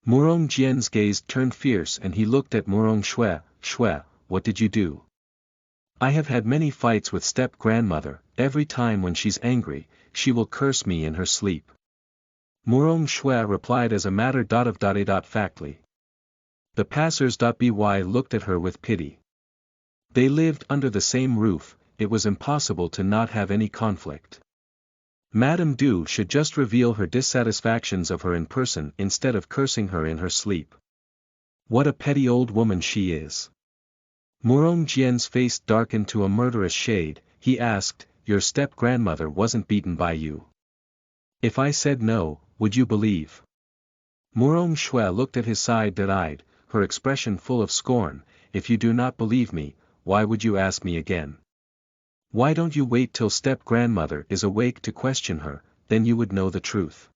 Morong Jian's gaze turned fierce and he looked at Morong Shua, Shua, what did you do? I have had many fights with step-grandmother, every time when she's angry, she will curse me in her sleep. Morong Shua replied as a matter of factly. The passers-by looked at her with pity. They lived under the same roof, it was impossible to not have any conflict. Madame Du should just reveal her dissatisfactions of her in person instead of cursing her in her sleep. What a petty old woman she is. Morong Jian's face darkened to a murderous shade, he asked, your step-grandmother wasn't beaten by you. If I said no, would you believe? Morong Shua looked at his side-eyed, her expression full of scorn, if you do not believe me, why would you ask me again? Why don't you wait till step-grandmother is awake to question her, then you would know the truth.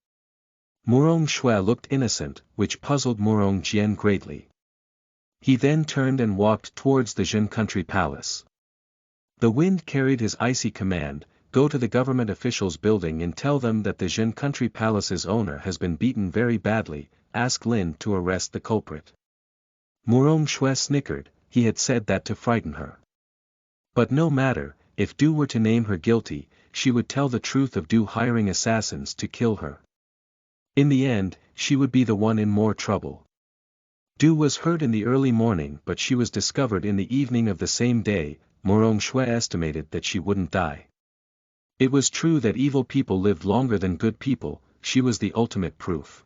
Morong Shua looked innocent, which puzzled Morong Jian greatly. He then turned and walked towards the Jin country palace. The wind carried his icy command, go to the government officials' building and tell them that the Jin country palace's owner has been beaten very badly, ask Lin to arrest the culprit. Morong Shue snickered, he had said that to frighten her. But no matter, if Du were to name her guilty, she would tell the truth of Du hiring assassins to kill her. In the end, she would be the one in more trouble. Du was hurt in the early morning but she was discovered in the evening of the same day. Morong Shue estimated that she wouldn't die. It was true that evil people lived longer than good people, she was the ultimate proof.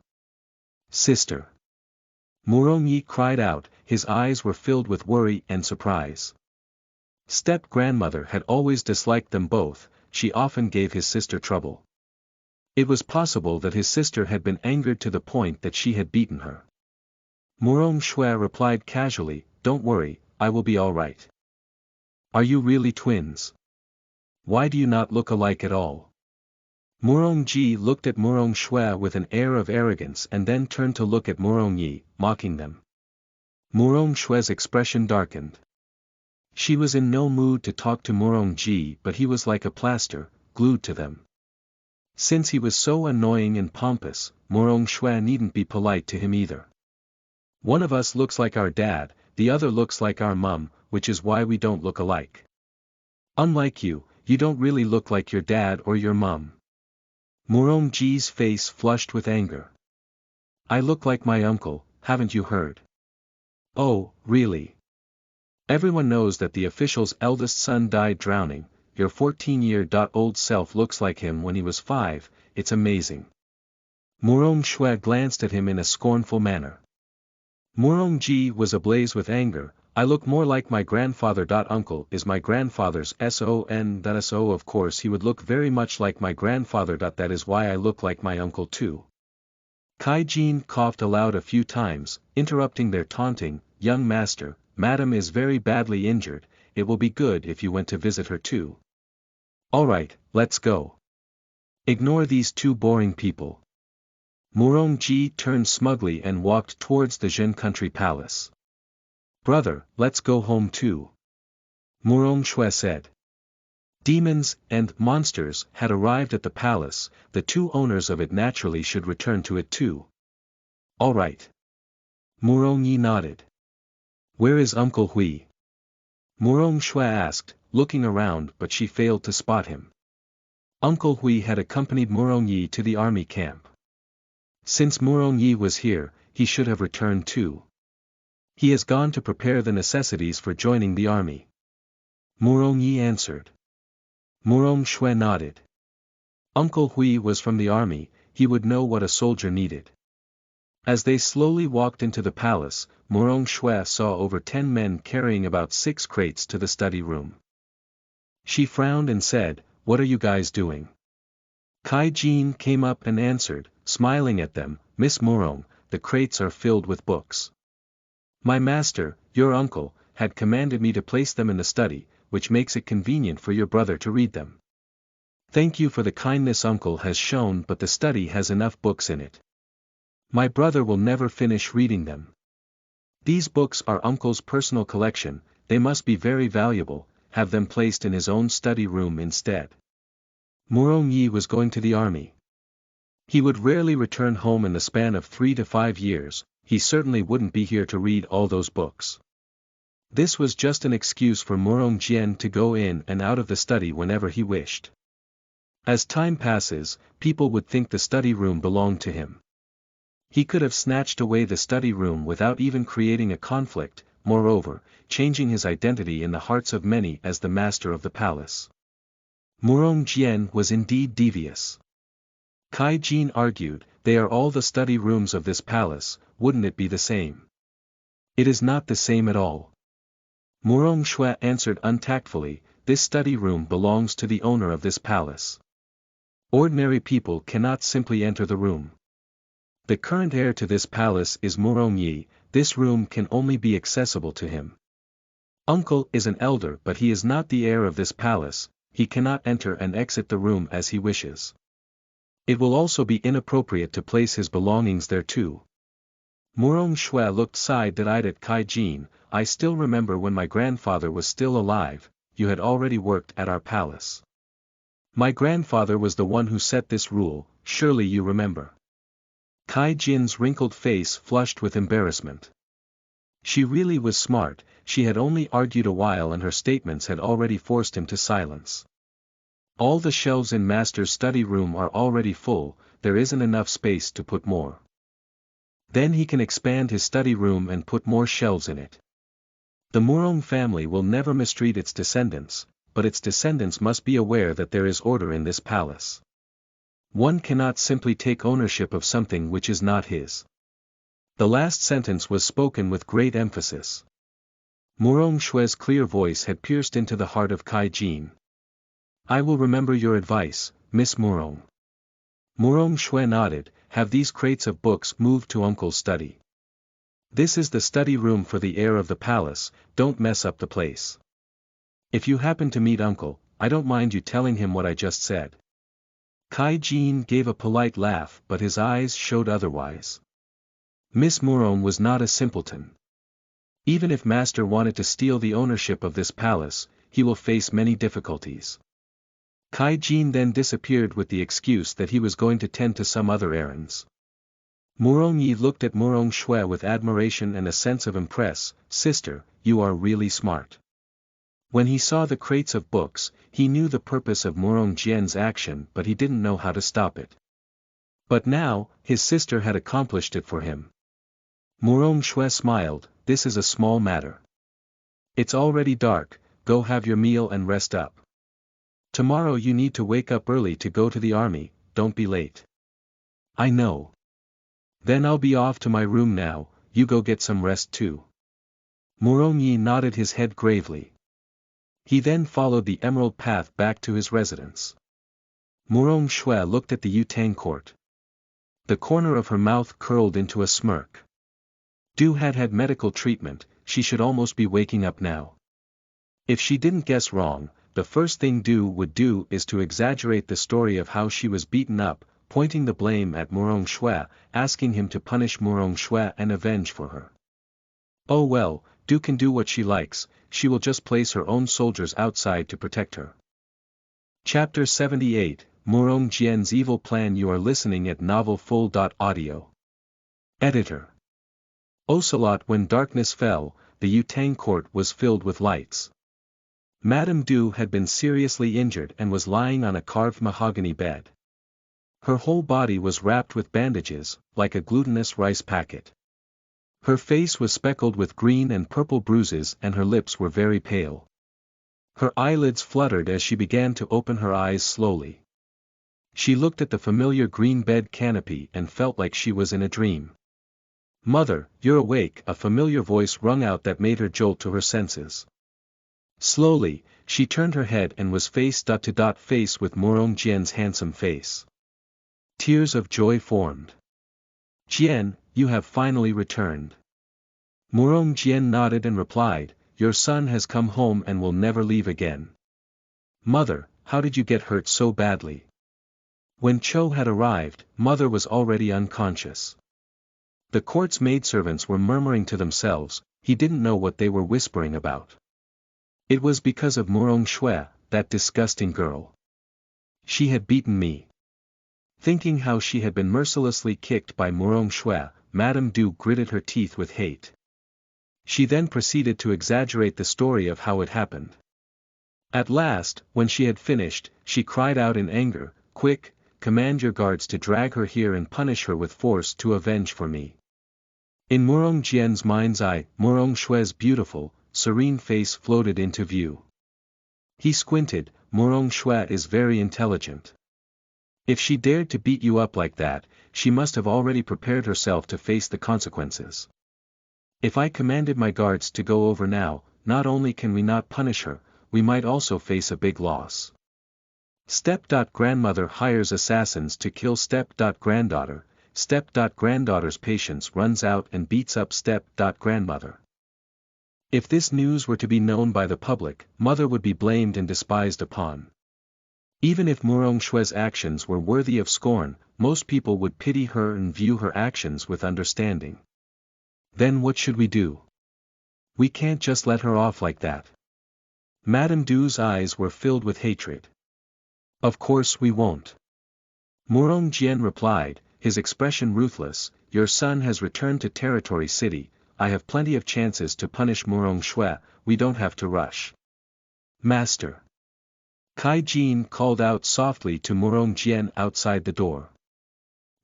Sister. Morong Yi cried out, his eyes were filled with worry and surprise. Step-grandmother had always disliked them both, she often gave his sister trouble. It was possible that his sister had been angered to the point that she had beaten her. Morong Shue replied casually, "Don't worry, I will be all right." "Are you really twins? Why do you not look alike at all?" Morong Ji looked at Morong Shue with an air of arrogance and then turned to look at Morong Yi, mocking them. Morong Shue's expression darkened. She was in no mood to talk to Morong Ji but he was like a plaster, glued to them. Since he was so annoying and pompous, Morong Shue needn't be polite to him either. "One of us looks like our dad, the other looks like our mum, which is why we don't look alike. Unlike you, you don't really look like your dad or your mum." Morong Ji's face flushed with anger. "I look like my uncle, haven't you heard?" "Oh, really? Everyone knows that the official's eldest son died drowning, your 14-year-old self looks like him when he was 5, it's amazing." Morong Shue glanced at him in a scornful manner. Morong Ji was ablaze with anger, "I look more like my grandfather. Uncle is my grandfather's son. So of course he would look very much like my grandfather. That is why I look like my uncle too." Kai Jin coughed aloud a few times, interrupting their taunting, "Young master, Madam is very badly injured, it will be good if you went to visit her too." "Alright, let's go. Ignore these two boring people." Morong Ji turned smugly and walked towards the Zhen country palace. "Brother, let's go home too," Morong Shue said. Demons and monsters had arrived at the palace, the two owners of it naturally should return to it too. "All right." Morong Yi nodded. "Where is Uncle Hui?" Morong Shue asked, looking around but she failed to spot him. Uncle Hui had accompanied Morong Yi to the army camp. Since Morong Yi was here, he should have returned too. "He has gone to prepare the necessities for joining the army," Morong Yi answered. Morong Shue nodded. Uncle Hui was from the army, he would know what a soldier needed. As they slowly walked into the palace, Morong Shue saw over 10 men carrying about 6 crates to the study room. She frowned and said, "What are you guys doing?" Kai Jin came up and answered, smiling at them, "Miss Morong, the crates are filled with books. My master, your uncle, had commanded me to place them in the study, which makes it convenient for your brother to read them. Thank you for the kindness uncle has shown, but the study has enough books in it. My brother will never finish reading them. These books are uncle's personal collection, they must be very valuable, have them placed in his own study room instead." Morong Yi was going to the army. He would rarely return home in the span of 3 to 5 years, he certainly wouldn't be here to read all those books. This was just an excuse for Morong Jian to go in and out of the study whenever he wished. As time passes, people would think the study room belonged to him. He could have snatched away the study room without even creating a conflict, moreover, changing his identity in the hearts of many as the master of the palace. Morong Jian was indeed devious. Kai Jin argued, "They are all the study rooms of this palace, wouldn't it be the same?" "It is not the same at all." Morong Shue answered untactfully, "This study room belongs to the owner of this palace. Ordinary people cannot simply enter the room. The current heir to this palace is Morong Yi, this room can only be accessible to him. Uncle is an elder but he is not the heir of this palace, he cannot enter and exit the room as he wishes. It will also be inappropriate to place his belongings there too." Morong Shue looked side-eyed at Kai Jin, "I still remember when my grandfather was still alive, you had already worked at our palace. My grandfather was the one who set this rule, surely you remember." Kai Jin's wrinkled face flushed with embarrassment. She really was smart, she had only argued a while and her statements had already forced him to silence. All the shelves in Master's study room are already full, there isn't enough space to put more. Then he can expand his study room and put more shelves in it. The Murong family will never mistreat its descendants, but its descendants must be aware that there is order in this palace. One cannot simply take ownership of something which is not his. The last sentence was spoken with great emphasis. Murong Xue's clear voice had pierced into the heart of Kai Jin. I will remember your advice, Miss Murong. Murong Xue nodded, have these crates of books moved to Uncle's study. This is the study room for the heir of the palace, don't mess up the place. If you happen to meet Uncle, I don't mind you telling him what I just said. Kai Jin gave a polite laugh but his eyes showed otherwise. Miss Murong was not a simpleton. Even if Master wanted to steal the ownership of this palace, he will face many difficulties. Kai Jin then disappeared with the excuse that he was going to tend to some other errands. Murong Yi looked at Murong Xue with admiration and a sense of impress, sister, you are really smart. When he saw the crates of books, he knew the purpose of Murong Jian's action but he didn't know how to stop it. But now, his sister had accomplished it for him. Murong Xue smiled, this is a small matter. It's already dark, go have your meal and rest up. Tomorrow you need to wake up early to go to the army, don't be late. I know. Then I'll be off to my room now, you go get some rest too. Murong Yi nodded his head gravely. He then followed the emerald path back to his residence. Murong Xue looked at the Yutang court. The corner of her mouth curled into a smirk. Du had had medical treatment, she should almost be waking up now. If she didn't guess wrong, the first thing Du would do is to exaggerate the story of how she was beaten up, pointing the blame at Murong Xue, asking him to punish Murong Xue and avenge for her. Oh well, Du can do what she likes, she will just place her own soldiers outside to protect her. Chapter 78, Murong Jian's Evil Plan. You are listening at novelfull.audio. Editor. Ocelot. When darkness fell, the Yutang court was filled with lights. Madame Du had been seriously injured and was lying on a carved mahogany bed. Her whole body was wrapped with bandages, like a glutinous rice packet. Her face was speckled with green and purple bruises and her lips were very pale. Her eyelids fluttered as she began to open her eyes slowly. She looked at the familiar green bed canopy and felt like she was in a dream. Mother, you're awake, a familiar voice rung out that made her jolt to her senses. Slowly, she turned her head and was face to face with Murong Jian's handsome face. Tears of joy formed. Jian, you have finally returned. Murong Jian nodded and replied, your son has come home and will never leave again. Mother, how did you get hurt so badly? When Cho had arrived, Mother was already unconscious. The court's maidservants were murmuring to themselves, he didn't know what they were whispering about. It was because of Murong Xue, that disgusting girl. She had beaten me. Thinking how she had been mercilessly kicked by Murong Xue, Madame Du gritted her teeth with hate. She then proceeded to exaggerate the story of how it happened. At last, when she had finished, she cried out in anger, quick, command your guards to drag her here and punish her with force to avenge for me. In Murong Jian's mind's eye, Murong Xue's beautiful, serene face floated into view. He squinted, Murong Xue is very intelligent. If she dared to beat you up like that, she must have already prepared herself to face the consequences. If I commanded my guards to go over now, not only can we not punish her, we might also face a big loss. Step-grandmother hires assassins to kill step-granddaughter, step-granddaughter's patience runs out and beats up step-grandmother. If this news were to be known by the public, Mother would be blamed and despised upon. Even if Murong Xue's actions were worthy of scorn, most people would pity her and view her actions with understanding. Then what should we do? We can't just let her off like that. Madame Du's eyes were filled with hatred. Of course we won't. Murong Jian replied, his expression ruthless. Your son has returned to Territory City, I have plenty of chances to punish Murong Shui, we don't have to rush. Master. Kai Jin called out softly to Murong Jian outside the door.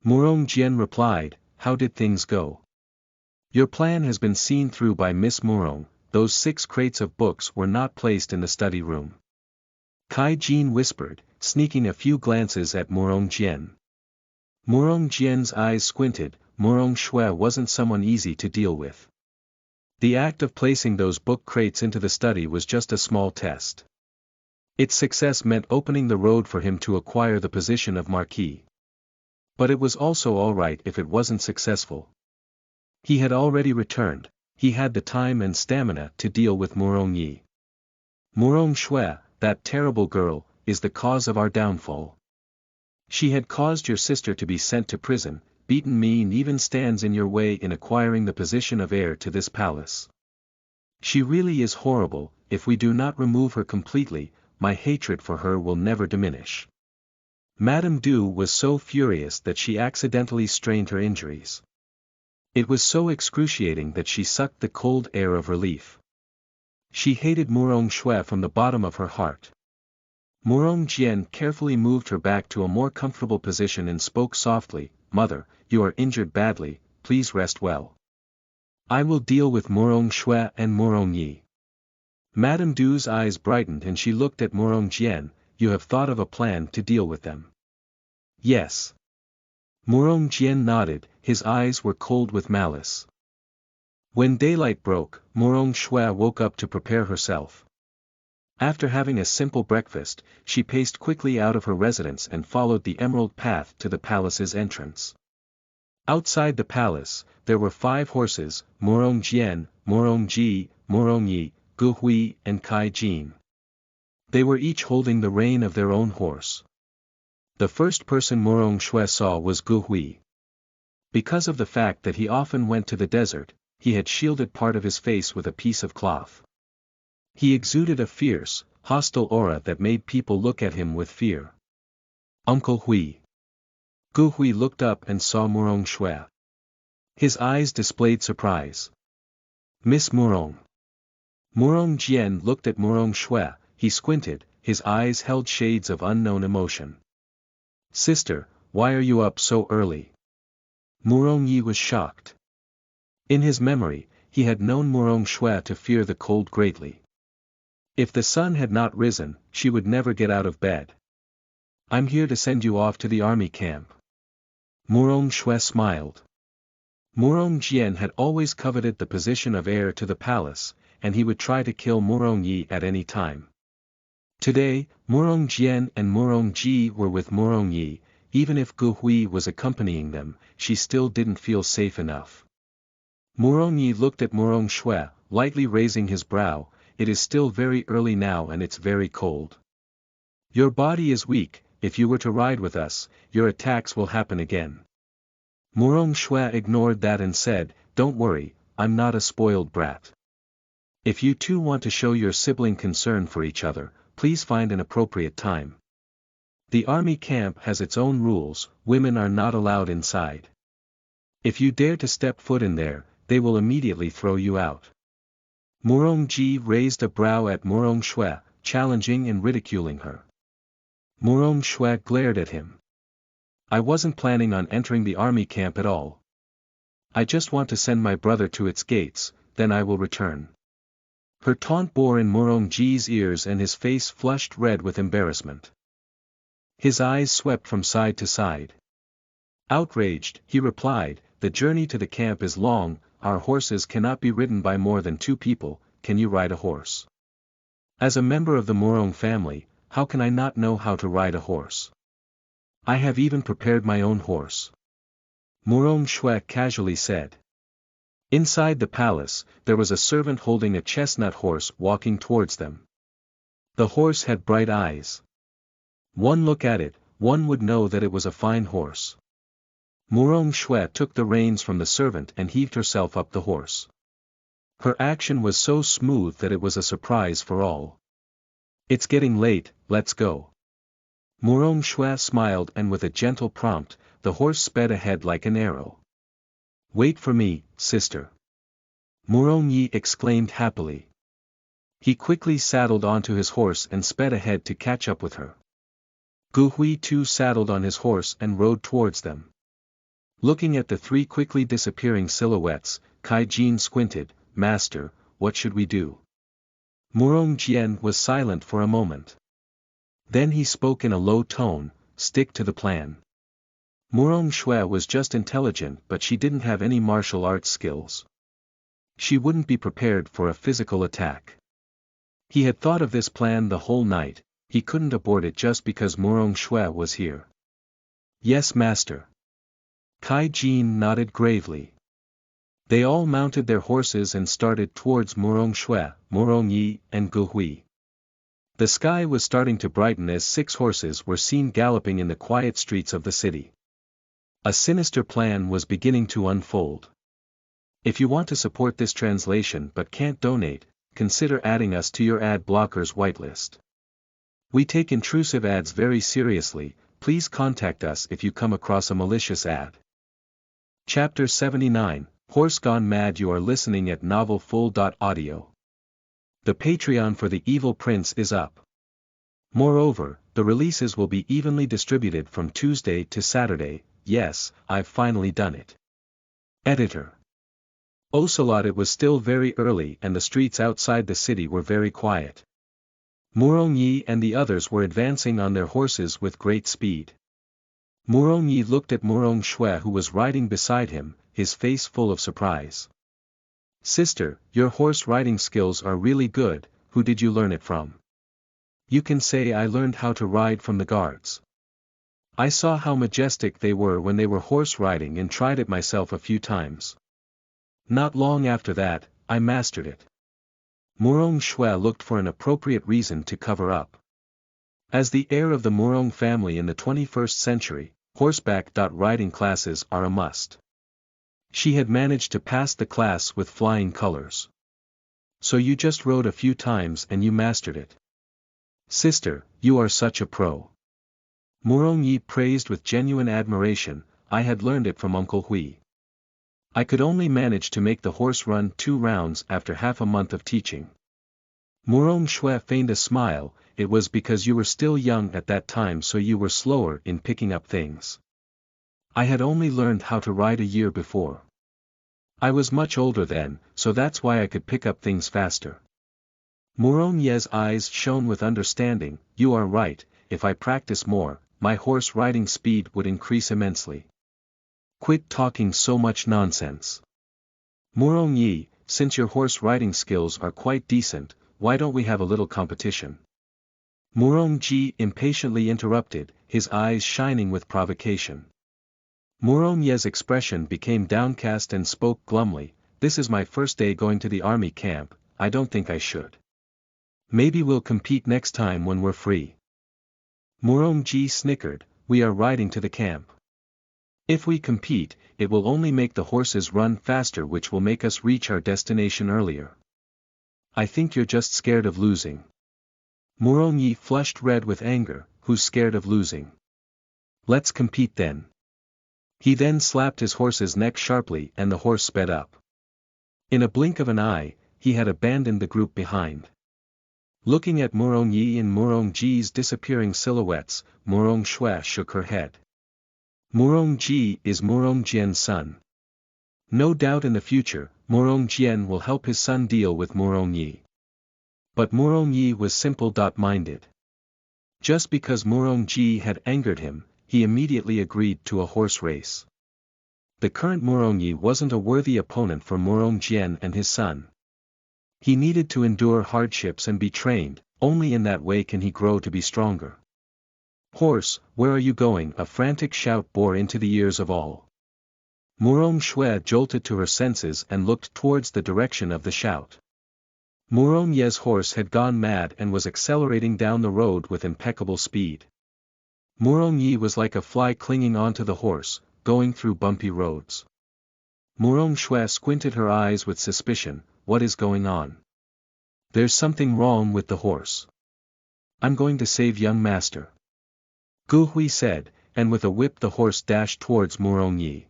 Murong Jian replied, how did things go? Your plan has been seen through by Miss Murong, those 6 crates of books were not placed in the study room. Kai Jin whispered, sneaking a few glances at Murong Jian. Murong Jian's eyes squinted. Murong Shui wasn't someone easy to deal with. The act of placing those book crates into the study was just a small test. Its success meant opening the road for him to acquire the position of Marquis. But it was also alright if it wasn't successful. He had already returned, he had the time and stamina to deal with Murong Yi. Murong Shui, that terrible girl, is the cause of our downfall. She had caused your sister to be sent to prison, beaten me and even stands in your way in acquiring the position of heir to this palace. She really is horrible. If we do not remove her completely, my hatred for her will never diminish. Madame Du was so furious that she accidentally strained her injuries. It was so excruciating that she sucked the cold air of relief. She hated Murong Shui from the bottom of her heart. Murong Jian carefully moved her back to a more comfortable position and spoke softly, Mother, you are injured badly, please rest well. I will deal with Murong Shui and Murong Yi. Madame Du's eyes brightened and she looked at Murong Jian, you have thought of a plan to deal with them. Yes. Murong Jian nodded, his eyes were cold with malice. When daylight broke, Murong Shui woke up to prepare herself. After having a simple breakfast, she paced quickly out of her residence and followed the emerald path to the palace's entrance. Outside the palace, there were 5 horses, Murong Jian, Murong Ji, Murong Yi, Gu Hui and Kai Jin. They were each holding the rein of their own horse. The first person Murong Shui saw was Gu Hui. Because of the fact that he often went to the desert, he had shielded part of his face with a piece of cloth. He exuded a fierce, hostile aura that made people look at him with fear. Uncle Hui. Gu Hui looked up and saw Murong Shui. His eyes displayed surprise. Miss Murong. Murong Jian looked at Murong Shui, he squinted, his eyes held shades of unknown emotion. Sister, why are you up so early? Murong Yi was shocked. In his memory, he had known Murong Shui to fear the cold greatly. If the sun had not risen, she would never get out of bed. I'm here to send you off to the army camp. Murong Shui smiled. Murong Jian had always coveted the position of heir to the palace, and he would try to kill Murong Yi at any time. Today, Murong Jian and Murong Ji were with Murong Yi, even if Gu Hui was accompanying them, she still didn't feel safe enough. Murong Yi looked at Murong Shui, lightly raising his brow, it is still very early now and it's very cold. Your body is weak, if you were to ride with us, your attacks will happen again. Murong Shui ignored that and said, don't worry, I'm not a spoiled brat. If you two want to show your sibling concern for each other, please find an appropriate time. The army camp has its own rules, women are not allowed inside. If you dare to step foot in there, they will immediately throw you out. Murong Ji raised a brow at Murong Shui, challenging and ridiculing her. Murong Shui glared at him. I wasn't planning on entering the army camp at all. I just want to send my brother to its gates, then I will return. Her taunt bore in Murong Ji's ears and his face flushed red with embarrassment. His eyes swept from side to side. Outraged, he replied, the journey to the camp is long, our horses cannot be ridden by more than 2 people, can you ride a horse? As a member of the Murong family, how can I not know how to ride a horse? I have even prepared my own horse. Murong Shui casually said. Inside the palace, there was a servant holding a chestnut horse walking towards them. The horse had bright eyes. One look at it, one would know that it was a fine horse. Murong Shui took the reins from the servant and heaved herself up the horse. Her action was so smooth that it was a surprise for all. It's getting late, let's go. Morong Shue smiled and with a gentle prompt, the horse sped ahead like an arrow. Wait for me, sister. Morong Yi exclaimed happily. He quickly saddled onto his horse and sped ahead to catch up with her. Gu Hui too saddled on his horse and rode towards them. Looking at the three quickly disappearing silhouettes, Kai Jin squinted. Master, what should we do? Morong Jian was silent for a moment. Then he spoke in a low tone, stick to the plan. Morong Shue was just intelligent but she didn't have any martial arts skills. She wouldn't be prepared for a physical attack. He had thought of this plan the whole night, he couldn't abort it just because Morong Shue was here. Yes, master. Kai Jin nodded gravely. They all mounted their horses and started towards Morong Shue, Morong Yi, and Gu Hui. The sky was starting to brighten as 6 horses were seen galloping in the quiet streets of the city. A sinister plan was beginning to unfold. If you want to support this translation but can't donate, consider adding us to your ad blockers whitelist. We take intrusive ads very seriously, please contact us if you come across a malicious ad. Chapter 79, Horse Gone Mad. You are listening at novelfull.audio. The Patreon for The Evil Prince is up. Moreover, the releases will be evenly distributed from Tuesday to Saturday. Yes, I've finally done it. Editor. Ocelot. It was still very early and the streets outside the city were very quiet. Morong Yi and the others were advancing on their horses with great speed. Morong Yi looked at Morong Shue who was riding beside him, his face full of surprise. Sister, your horse riding skills are really good, who did you learn it from? You can say I learned how to ride from the guards. I saw how majestic they were when they were horse riding and tried it myself a few times. Not long after that, I mastered it. Morong Shue looked for an appropriate reason to cover up. As the heir of the Morong family in the 21st century, horseback riding classes are a must. She had managed to pass the class with flying colors. So you just rode a few times and you mastered it. Sister, you are such a pro. Morong Yi praised with genuine admiration. I had learned it from Uncle Hui. I could only manage to make the horse run 2 rounds after half a month of teaching. Morong Shue feigned a smile. It was because you were still young at that time so you were slower in picking up things. I had only learned how to ride a year before. I was much older then, so that's why I could pick up things faster. Morong Ye's eyes shone with understanding. You are right, if I practice more, my horse riding speed would increase immensely. Quit talking so much nonsense. Morong Yi, since your horse riding skills are quite decent, why don't we have a little competition? Morong Ji impatiently interrupted, his eyes shining with provocation. Morong Ye's expression became downcast and spoke glumly. This is my first day going to the army camp, I don't think I should. Maybe we'll compete next time when we're free. Morong Ji snickered, we are riding to the camp. If we compete, it will only make the horses run faster which will make us reach our destination earlier. I think you're just scared of losing. Morong Yi flushed red with anger, who's scared of losing? Let's compete then. He then slapped his horse's neck sharply and the horse sped up. In a blink of an eye, he had abandoned the group behind. Looking at Morong Yi and Morong Ji's disappearing silhouettes, Morong Shue shook her head. Morong Ji is Morong Jian's son. No doubt in the future, Morong Jian will help his son deal with Morong Yi. But Morong Yi was simple-minded. Just because Morong Ji had angered him, he immediately agreed to a horse race. The current Morong Yi wasn't a worthy opponent for Morong Jian and his son. He needed to endure hardships and be trained, only in that way can he grow to be stronger. Horse, where are you going? A frantic shout bore into the ears of all. Morong Shue jolted to her senses and looked towards the direction of the shout. Morong Ye's horse had gone mad and was accelerating down the road with impeccable speed. Morong Yi was like a fly clinging onto the horse, going through bumpy roads. Morong Shue squinted her eyes with suspicion. What is going on? There's something wrong with the horse. I'm going to save young master. Gu Hui said, and with a whip the horse dashed towards Morong Yi.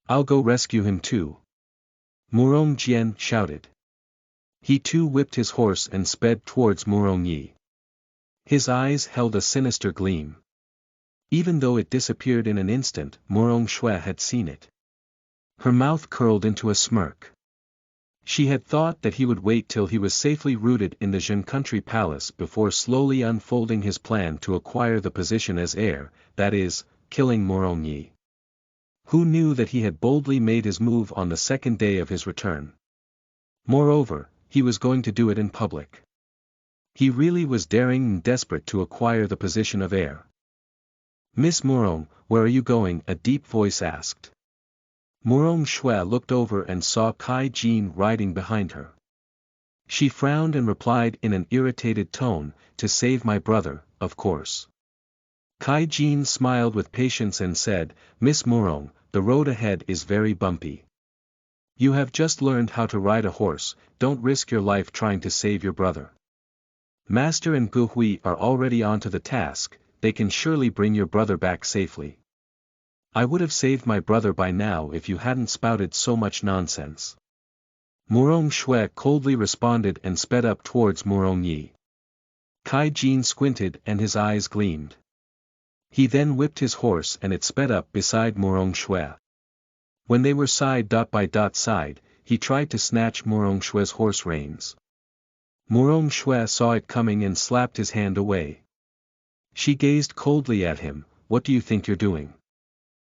I'll go rescue him too. Morong Jian shouted. He too whipped his horse and sped towards Morong Yi. His eyes held a sinister gleam. Even though it disappeared in an instant, Morong Shui had seen it. Her mouth curled into a smirk. She had thought that he would wait till he was safely rooted in the Jin country palace before slowly unfolding his plan to acquire the position as heir, that is, killing Morong Yi. Who knew that he had boldly made his move on the second day of his return? Moreover, he was going to do it in public. He really was daring and desperate to acquire the position of heir. Miss Morong, where are you going? A deep voice asked. Morong Shui looked over and saw Kai Jin riding behind her. She frowned and replied in an irritated tone, to save my brother, of course. Kai Jin smiled with patience and said, Miss Morong, the road ahead is very bumpy. You have just learned how to ride a horse, don't risk your life trying to save your brother. Master and Gu Hui are already onto the task, they can surely bring your brother back safely. I would have saved my brother by now if you hadn't spouted so much nonsense. Morong Shui coldly responded and sped up towards Morong Yi. Kai Jin squinted and his eyes gleamed. He then whipped his horse and it sped up beside Morong Shui. When they were side by side, he tried to snatch Morong Shui's horse reins. Morong Shui saw it coming and slapped his hand away. She gazed coldly at him, what do you think you're doing?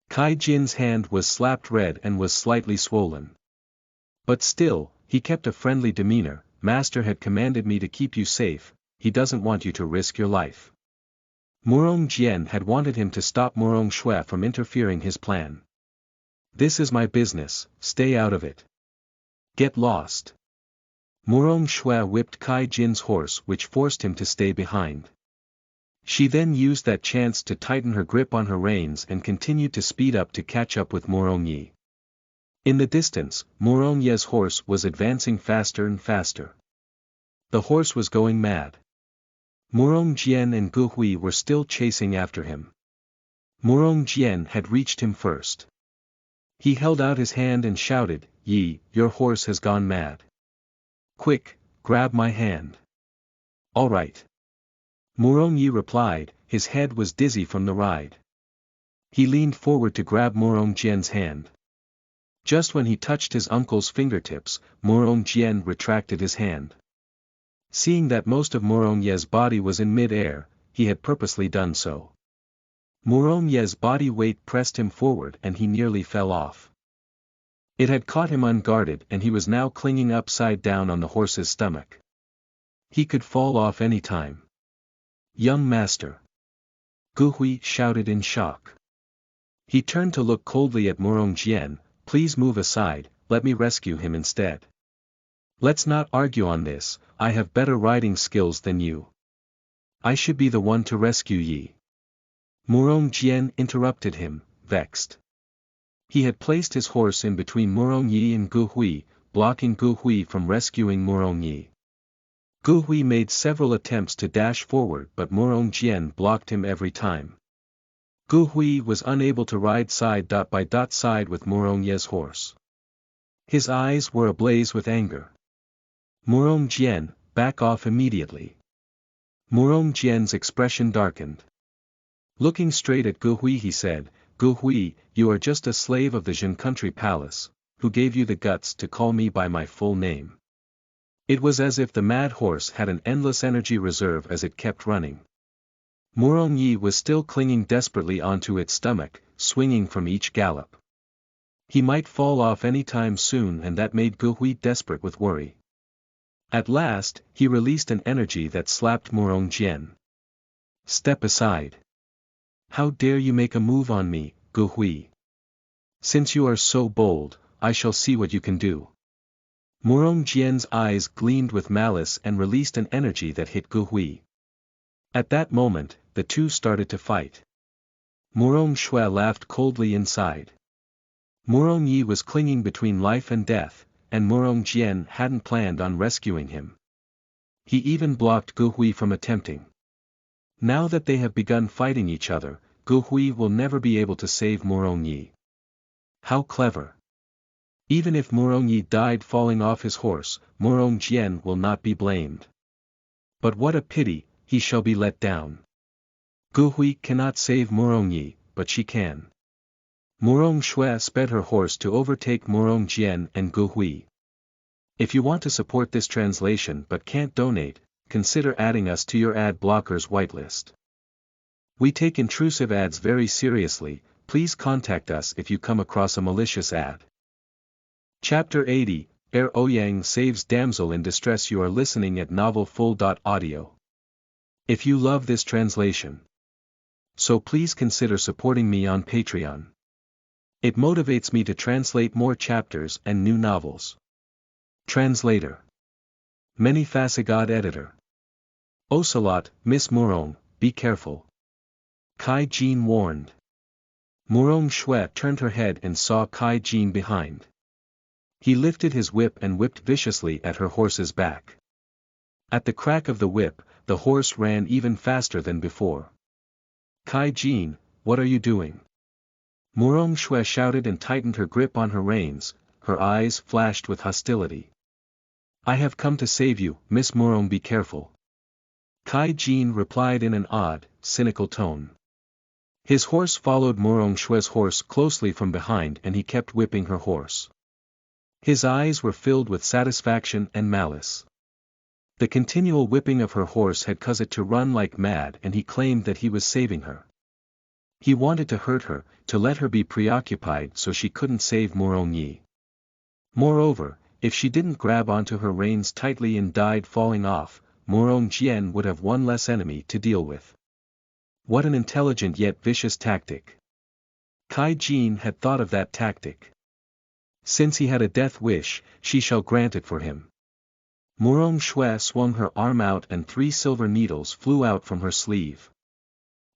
Kai Jin's hand was slapped red and was slightly swollen. But still, he kept a friendly demeanor, Master had commanded me to keep you safe, he doesn't want you to risk your life. Morong Jian had wanted him to stop Morong Shui from interfering his plan. This is my business, stay out of it. Get lost. Morong Shui whipped Kai Jin's horse which forced him to stay behind. She then used that chance to tighten her grip on her reins and continued to speed up to catch up with Morong Yi. In the distance, Morong Yi's horse was advancing faster and faster. The horse was going mad. Morong Jian and Gu Hui were still chasing after him. Morong Jian had reached him first. He held out his hand and shouted, Yi, your horse has gone mad. Quick, grab my hand. All right. Morong Yi replied, his head was dizzy from the ride. He leaned forward to grab Morong Jian's hand. Just when he touched his uncle's fingertips, Morong Jian retracted his hand. Seeing that most of Morong Yi's body was in mid-air, he had purposely done so. Morong Yi's body weight pressed him forward and he nearly fell off. It had caught him unguarded and he was now clinging upside down on the horse's stomach. He could fall off any time. Young master. Gu Hui shouted in shock. He turned to look coldly at Morong Jian, please move aside, let me rescue him instead. Let's not argue on this, I have better riding skills than you. I should be the one to rescue Yi. Morong Jian interrupted him, vexed. He had placed his horse in between Morong Yi and Gu Hui, blocking Gu Hui from rescuing Morong Yi. Gu Hui made several attempts to dash forward but Morong Jian blocked him every time. Gu Hui was unable to ride side by side with Morong Yi's horse. His eyes were ablaze with anger. Morong Jian, back off immediately. Morong Jian's expression darkened. Looking straight at Gu Hui he said, Gu Hui, you are just a slave of the Jin country palace, who gave you the guts to call me by my full name. It was as if the mad horse had an endless energy reserve as it kept running. Morong Yi was still clinging desperately onto its stomach, swinging from each gallop. He might fall off any time soon and that made Gu Hui desperate with worry. At last, he released an energy that slapped Morong Jian. Step aside. How dare you make a move on me, Gu Hui? Since you are so bold, I shall see what you can do. Morong Jian's eyes gleamed with malice and released an energy that hit Gu Hui. At that moment, the two started to fight. Morong Shui laughed coldly inside. Morong Yi was clinging between life and death, and Morong Jian hadn't planned on rescuing him. He even blocked Gu Hui from attempting. Now that they have begun fighting each other, Gu Hui will never be able to save Morong Yi. How clever! Even if Morong Yi died falling off his horse, Morong Jian will not be blamed. But what a pity, he shall be let down. Gu Hui cannot save Morong Yi, but she can. Morong Shui sped her horse to overtake Morong Jian and Gu Hui. If you want to support this translation but can't donate, consider adding us to your ad blockers whitelist. We take intrusive ads very seriously. Please contact us if you come across a malicious ad. Chapter 80, Er Ouyang saves damsel in distress. You are listening at novelfull.audio. If you love this translation, so please consider supporting me on Patreon. It motivates me to translate more chapters and new novels. Translator. Many Fasagod Editor. Ocelot, Miss Morong, be careful. Kai Jean warned. Morong Shui turned her head and saw Kai Jean behind. He lifted his whip and whipped viciously at her horse's back. At the crack of the whip, the horse ran even faster than before. Kai Jean, what are you doing? Morong Shui shouted and tightened her grip on her reins. Her eyes flashed with hostility. I have come to save you, Miss Morong, be careful. Kai Jean replied in an odd, cynical tone. His horse followed Morong Shui's horse closely from behind and he kept whipping her horse. His eyes were filled with satisfaction and malice. The continual whipping of her horse had caused it to run like mad and he claimed that he was saving her. He wanted to hurt her, to let her be preoccupied so she couldn't save Morong Yi. Moreover, if she didn't grab onto her reins tightly and died falling off, Morong Jian would have one less enemy to deal with. What an intelligent yet vicious tactic. Kai Jean had thought of that tactic. Since he had a death wish, she shall grant it for him. Morong Shui swung her arm out and 3 silver needles flew out from her sleeve.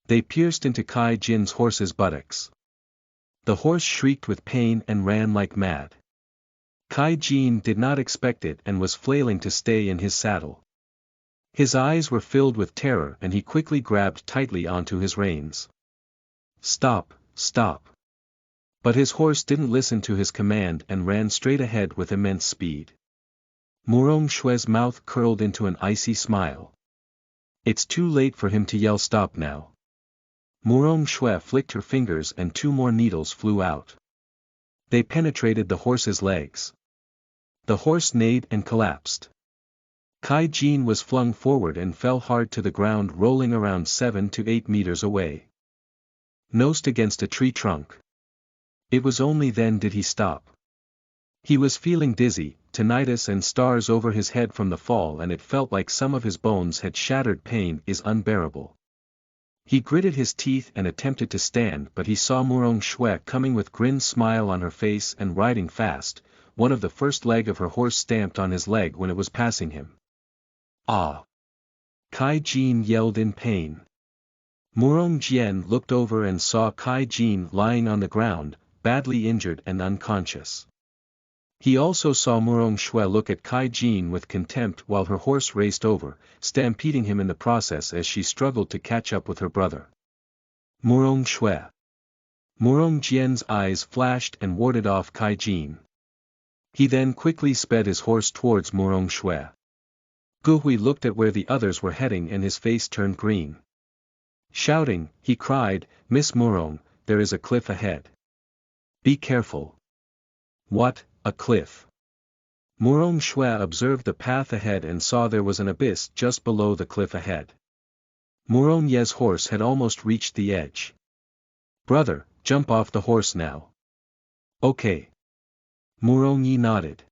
They pierced into Kai Jin's horse's buttocks. The horse shrieked with pain and ran like mad. Kai Jin did not expect it and was flailing to stay in his saddle. His eyes were filled with terror and he quickly grabbed tightly onto his reins. Stop, stop. But his horse didn't listen to his command and ran straight ahead with immense speed. Morong Shui's mouth curled into an icy smile. It's too late for him to yell stop now. Morong Shui flicked her fingers and 2 more needles flew out. They penetrated the horse's legs. The horse neighed and collapsed. Kai Jin was flung forward and fell hard to the ground, rolling around 7 to 8 meters away. Nosed against a tree trunk. It was only then did he stop. He was feeling dizzy, tinnitus and stars over his head from the fall and it felt like some of his bones had shattered. Pain is unbearable. He gritted his teeth and attempted to stand but he saw Morong Shui coming with grin smile on her face and riding fast. One of the first leg of her horse stamped on his leg when it was passing him. Ah! Kai Jin yelled in pain. Morong Jian looked over and saw Kai Jin lying on the ground, badly injured and unconscious. He also saw Morong Shui look at Kai Jin with contempt while her horse raced over, stampeding him in the process as she struggled to catch up with her brother. Morong Shui. Morong Jian's eyes flashed and warded off Kai Jin. He then quickly sped his horse towards Morong Shui. Gu Hui looked at where the others were heading and his face turned green. Shouting, he cried, Miss Morong, there is a cliff ahead. Be careful. What, a cliff? Morong Shui observed the path ahead and saw there was an abyss just below the cliff ahead. Morong Ye's horse had almost reached the edge. Brother, jump off the horse now. Okay. Morong Yi nodded.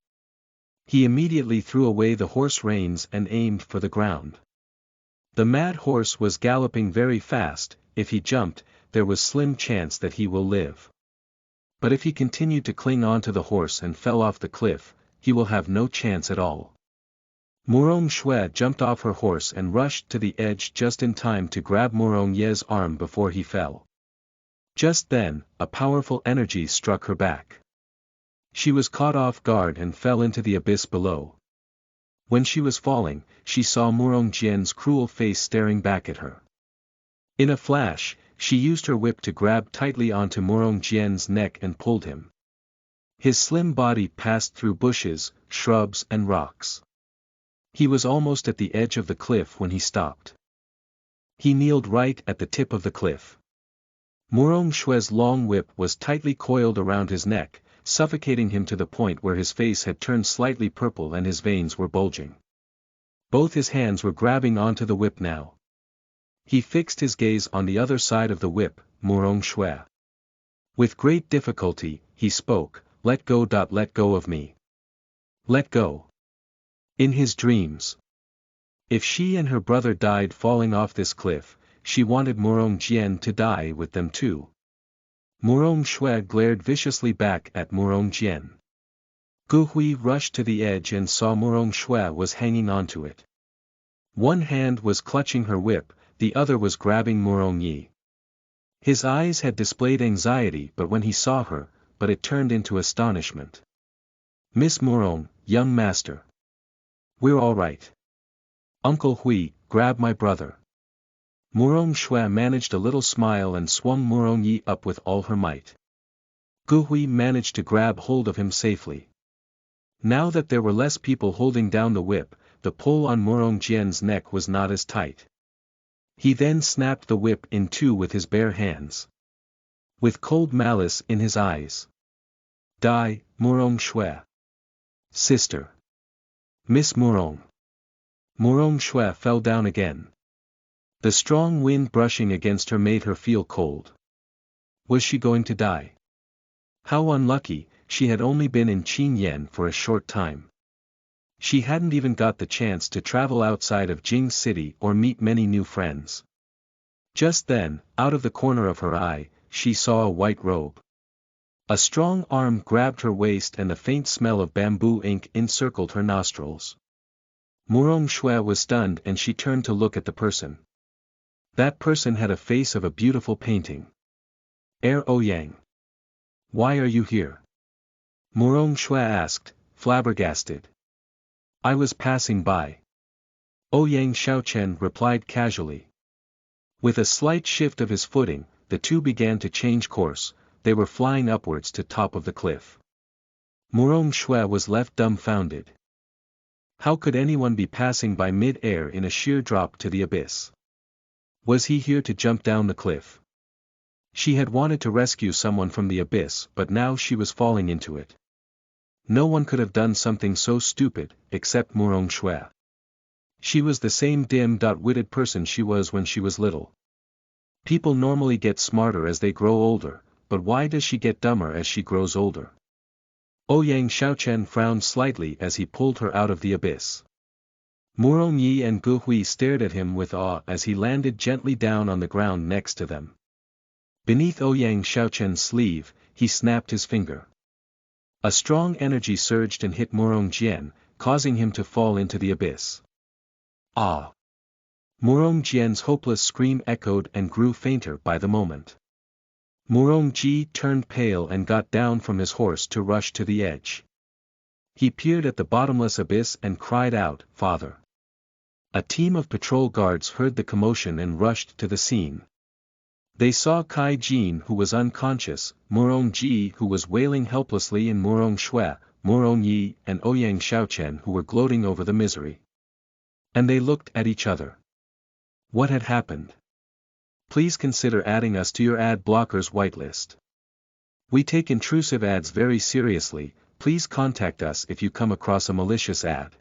He immediately threw away the horse reins and aimed for the ground. The mad horse was galloping very fast. If he jumped, there was slim chance that he will live. But if he continued to cling on to the horse and fell off the cliff, he will have no chance at all. Morong Shui jumped off her horse and rushed to the edge just in time to grab Morong Ye's arm before he fell. Just then, a powerful energy struck her back. She was caught off guard and fell into the abyss below. When she was falling, she saw Morong Jian's cruel face staring back at her. In a flash, she used her whip to grab tightly onto Morong Jian's neck and pulled him. His slim body passed through bushes, shrubs and rocks. He was almost at the edge of the cliff when he stopped. He kneeled right at the tip of the cliff. Morong Shue's long whip was tightly coiled around his neck, suffocating him to the point where his face had turned slightly purple and his veins were bulging. Both his hands were grabbing onto the whip now. He fixed his gaze on the other side of the whip, Morong Shue. With great difficulty, he spoke, let go of me. Let go. In his dreams. If she and her brother died falling off this cliff, she wanted Morong Jian to die with them too. Morong Shue glared viciously back at Morong Jian. Gu Hui rushed to the edge and saw Morong Shue was hanging onto it. One hand was clutching her whip, the other was grabbing Morong Yi. His eyes had displayed anxiety but when he saw her, but it turned into astonishment. Miss Morong, young master. We're all right. Uncle Hui, grab my brother. Morong Shue managed a little smile and swung Morong Yi up with all her might. Gu Hui managed to grab hold of him safely. Now that there were less people holding down the whip, the pull on Morong Jian's neck was not as tight. He then snapped the whip in two with his bare hands. With cold malice in his eyes. Die, Morong Shue. Sister. Miss Morong. Morong Shue fell down again. The strong wind brushing against her made her feel cold. Was she going to die? How unlucky, she had only been in Qinyan for a short time. She hadn't even got the chance to travel outside of Jing City or meet many new friends. Just then, out of the corner of her eye, she saw a white robe. A strong arm grabbed her waist and a faint smell of bamboo ink encircled her nostrils. Morong Shue was stunned and she turned to look at the person. That person had a face of a beautiful painting. Ouyang. Why are you here? Morong Shue asked, flabbergasted. I was passing by. Ouyang Xiaochen replied casually. With a slight shift of his footing, the two began to change course, they were flying upwards to top of the cliff. Morong Shue was left dumbfounded. How could anyone be passing by mid-air in a sheer drop to the abyss? Was he here to jump down the cliff? She had wanted to rescue someone from the abyss but now she was falling into it. No one could have done something so stupid, except Morong Shue. She was the same dim-witted person she was when she was little. People normally get smarter as they grow older, but why does she get dumber as she grows older? Ouyang Xiaochen frowned slightly as he pulled her out of the abyss. Morong Yi and Gu Hui stared at him with awe as he landed gently down on the ground next to them. Beneath Ouyang Xiaochen's sleeve, he snapped his finger. A strong energy surged and hit Morong Jian, causing him to fall into the abyss. Ah! Morong Jian's hopeless scream echoed and grew fainter by the moment. Morong Ji turned pale and got down from his horse to rush to the edge. He peered at the bottomless abyss and cried out, Father! A team of patrol guards heard the commotion and rushed to the scene. They saw Kai Jin who was unconscious, Morong Ji who was wailing helplessly and Morong Shue, Morong Yi and Ouyang Xiaochen who were gloating over the misery. And they looked at each other. What had happened? Please consider adding us to your ad blockers whitelist. We take intrusive ads very seriously, please contact us if you come across a malicious ad.